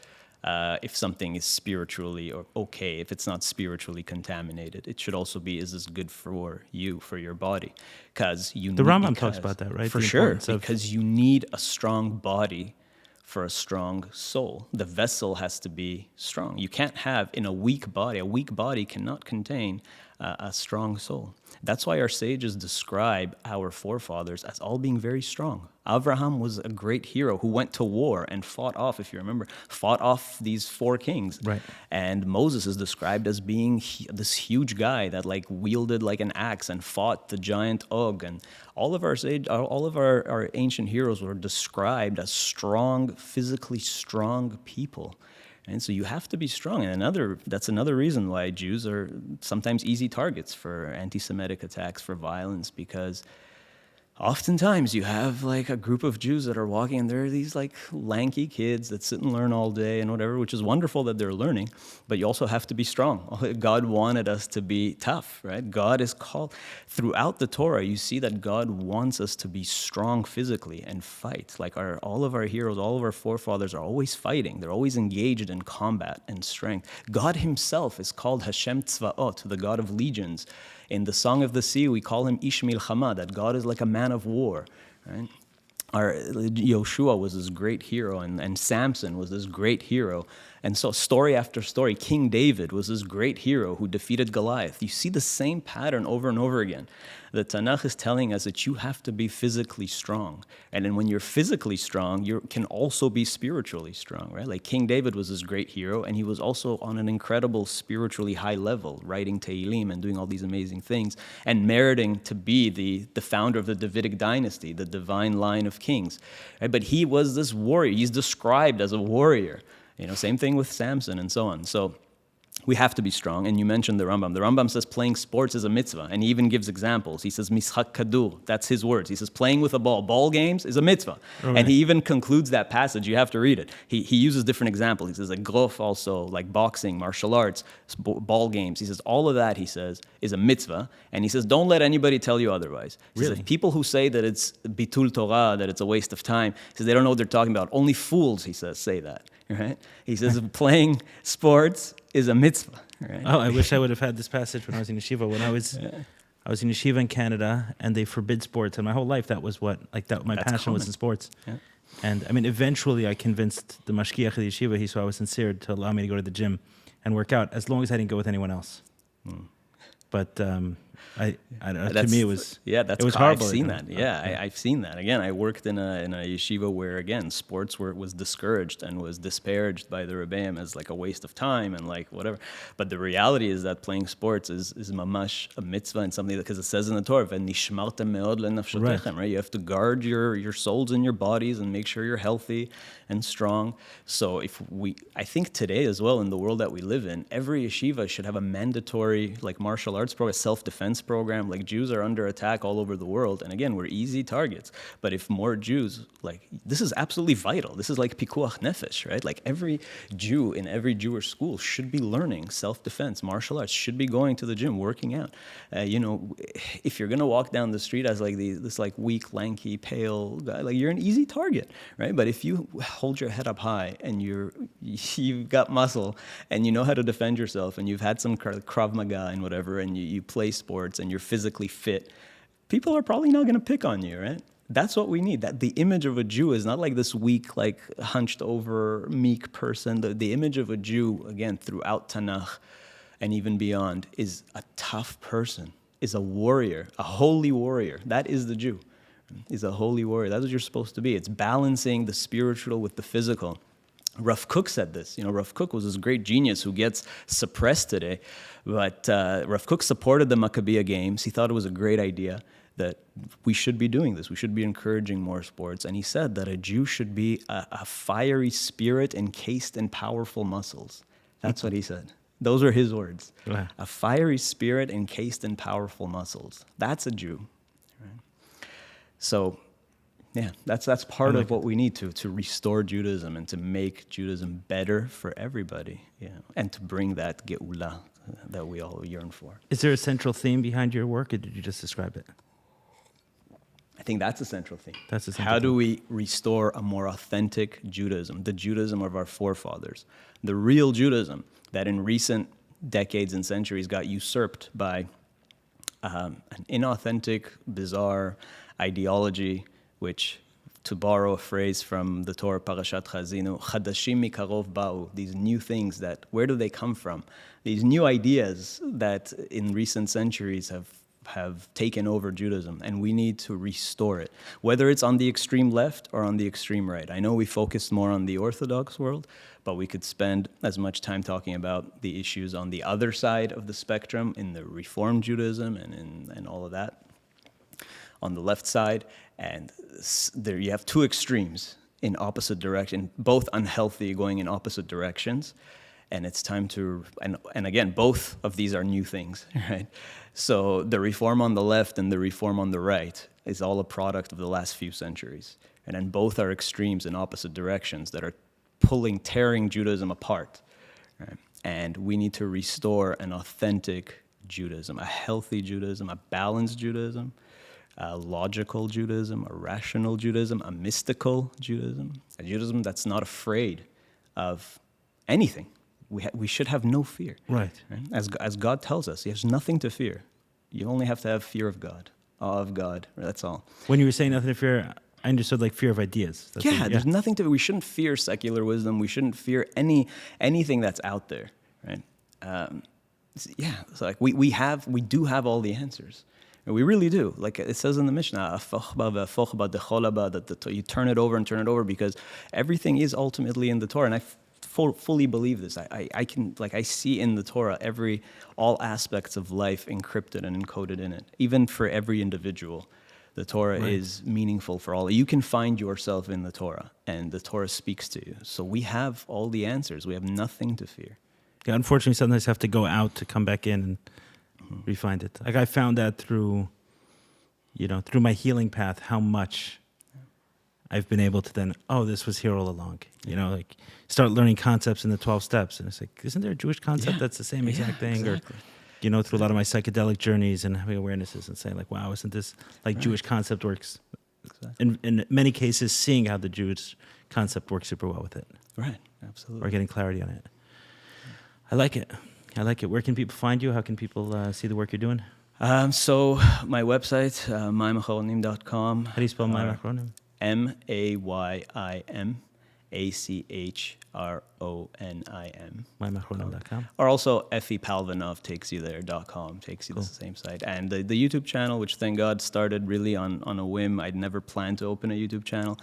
if something is spiritually or okay, if it's not spiritually contaminated. It should also be, is this good for you, for your body? Because the Rambam talks about that, right? For sure, because you need a strong body for a strong soul. The vessel has to be strong. You can't have a weak body cannot contain a strong soul. That's why our sages describe our forefathers as all being very strong. Abraham was a great hero who went to war and fought off, if you remember, these 4 kings. Right. And Moses is described as being this huge guy that like wielded like an axe and fought the giant Og. And all of our ancient heroes were described as strong, physically strong people. And so you have to be strong. And that's another reason why Jews are sometimes easy targets for anti-Semitic attacks, for violence, because oftentimes you have like a group of Jews that are walking, and there are these like lanky kids that sit and learn all day and whatever, which is wonderful that they're learning, but you also have to be strong. God wanted us to be tough, right? God is called, throughout the Torah, you see that God wants us to be strong physically and fight. Like all of our heroes, all of our forefathers are always fighting. They're always engaged in combat and strength. God himself is called Hashem Tzvaot, the God of legions. In the Song of the Sea, we call him Ish Milchama, that God is like a man of war, right? Our Yoshua was this great hero, and Samson was this great hero. And so story after story, King David was this great hero who defeated Goliath. You see the same pattern over and over again. The Tanakh is telling us that you have to be physically strong. And then when you're physically strong, you can also be spiritually strong, right? Like King David was this great hero, and he was also on an incredible spiritually high level, writing Tehillim and doing all these amazing things, and meriting to be the founder of the Davidic dynasty, the divine line of kings. Right? But he was this warrior. He's described as a warrior. Same thing with Samson and so on. So we have to be strong. And you mentioned the Rambam. The Rambam says playing sports is a mitzvah, and he even gives examples. He says mishak kadur, that's his words. He says playing with a ball games is a mitzvah. Right. And he even concludes that passage. You have to read it. He uses different examples. He says like grof also, like boxing, martial arts, ball games. He says all of that, he says, is a mitzvah. And he says don't let anybody tell you otherwise. He says, people who say that it's bitul Torah, that it's a waste of time, he says they don't know what they're talking about. Only fools, he says, say that. Right? He says playing sports is a mitzvah. Right? Oh, I wish I would have had this passage when I was in yeshiva. When I was in yeshiva in Canada, and they forbid sports, and my whole life that was what my That's passion was common. in sports. Yeah. And I mean, eventually I convinced the mashgiach of the yeshiva. He saw I was sincere to allow me to go to the gym and work out, as long as I didn't go with anyone else. But I don't know, to me it was that's it was I've horrible. seen that. I've seen that. Again, I worked in a yeshiva where again sports was discouraged and was disparaged by the rebbeim as like a waste of time and like whatever. But the reality is that playing sports is mamash a mitzvah and something because it says in the Torah, "V'nishmartem meod lenafshotechem," right? You have to guard your souls and your bodies and make sure you're healthy and strong. So I think today as well in the world that we live in, every yeshiva should have a mandatory like martial arts program, self-defense program. Like Jews are under attack all over the world, and again, we're easy targets. But if more Jews, like this is absolutely vital. This is like pikuach nefesh, right? Like every Jew in every Jewish school should be learning self-defense, martial arts, should be going to the gym, working out. If you're gonna walk down the street as like this like weak, lanky, pale guy, like you're an easy target, right? But if you hold your head up high and you've got muscle and you know how to defend yourself and you've had some Krav Maga and whatever, and you play sports and you're physically fit, people are probably not going to pick on you, right? That's what we need. That the image of a Jew is not like this weak, like hunched over, meek person. The image of a Jew, again, throughout Tanakh and even beyond, is a tough person, is a warrior, a holy warrior. That is the Jew, is a holy warrior. That's what you're supposed to be. It's balancing the spiritual with the physical. Rav Kook said this. Rav Kook was this great genius who gets suppressed today. But Rav Kook supported the Maccabiah Games. He thought it was a great idea that we should be doing this. We should be encouraging more sports. And he said that a Jew should be a fiery spirit encased in powerful muscles. That's what he said. Those are his words. Wow. A fiery spirit encased in powerful muscles. That's a Jew. Right? So, yeah, that's part of what we need to restore Judaism and to make Judaism better for everybody, and to bring that geula that we all yearn for. Is there a central theme behind your work, or did you just describe it? I think that's a central theme. That's a central How do theme. we restore a more authentic Judaism, the Judaism of our forefathers, the real Judaism that in recent decades and centuries got usurped by an inauthentic, bizarre ideology, which, to borrow a phrase from the Torah Parashat Chazinu, Chadashim mikarov ba'u, these new things that, where do they come from? These new ideas that in recent centuries have taken over Judaism, and we need to restore it, whether it's on the extreme left or on the extreme right. I know we focused more on the Orthodox world, but we could spend as much time talking about the issues on the other side of the spectrum, in the Reform Judaism and all of that, on the left side. And there you have two extremes in opposite direction, both unhealthy, going in opposite directions. And it's time to, and again, both of these are new things, right? So the reform on the left and the reform on the right is all a product of the last few centuries. And then both are extremes in opposite directions that are tearing Judaism apart. Right? And we need to restore an authentic Judaism, a healthy Judaism, a balanced Judaism, a logical Judaism, a rational Judaism, a mystical Judaism, a Judaism that's not afraid of anything. We should have no fear. Right. As God tells us, there's nothing to fear. You only have to have fear of God, awe of God. That's all. When you were saying nothing to fear, I understood like fear of ideas. That's There's nothing to. We shouldn't fear secular wisdom. We shouldn't fear anything that's out there, right? So like we do have all the answers. And we really do. Like it says in the Mishnah, that you turn it over and turn it over, because everything is ultimately in the Torah. And I fully believe this. I see in the Torah all aspects of life encrypted and encoded in it, even for every individual. The Torah is meaningful for all. You can find yourself in the Torah, and the Torah speaks to you. So we have all the answers. We have nothing to fear. Yeah, unfortunately, sometimes I have to go out to come back in and refine it. Like I found that through my healing path, how much I've been able to then, this was here all along. Like start learning concepts in the 12 steps. And it's like, isn't there a Jewish concept that's the same exact thing? Exactly. Or, through a lot of my psychedelic journeys and having awarenesses and saying like, wow, isn't this like Jewish concept works? Exactly. In many cases, seeing how the Jewish concept works super well with it. Right, absolutely. Or getting clarity on it. I like it. Where can people find you? How can people see the work you're doing? So my website, mayimachronim.com. How do you spell Mayim? MAYIMACHRONIM. Mayimachronim.com. Or also Palvanov takes you there, .com, takes you to the same site. And the YouTube channel, which thank God started really on a whim. I'd never planned to open a YouTube channel.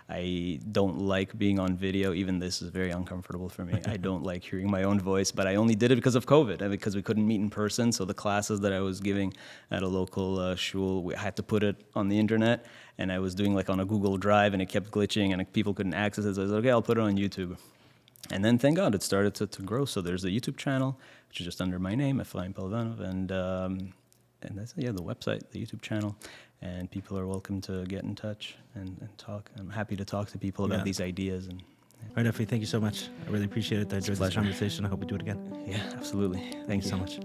I don't like being on video. Even this is very uncomfortable for me. I don't like hearing my own voice, but I only did it because of COVID and because we couldn't meet in person. So the classes that I was giving at a local shul, I had to put it on the internet, and I was doing like on a Google Drive, and it kept glitching, and people couldn't access it. So I was like, okay, I'll put it on YouTube. And then thank God it started to grow. So there's a YouTube channel, which is just under my name, Efraim Palvanov, and that's the website, the YouTube channel. And people are welcome to get in touch and talk. I'm happy to talk to people about these ideas. And All right, Efraim, thank you so much. I really appreciate it. I enjoyed this conversation. I hope we do it again. Yeah, absolutely. Thank you so much.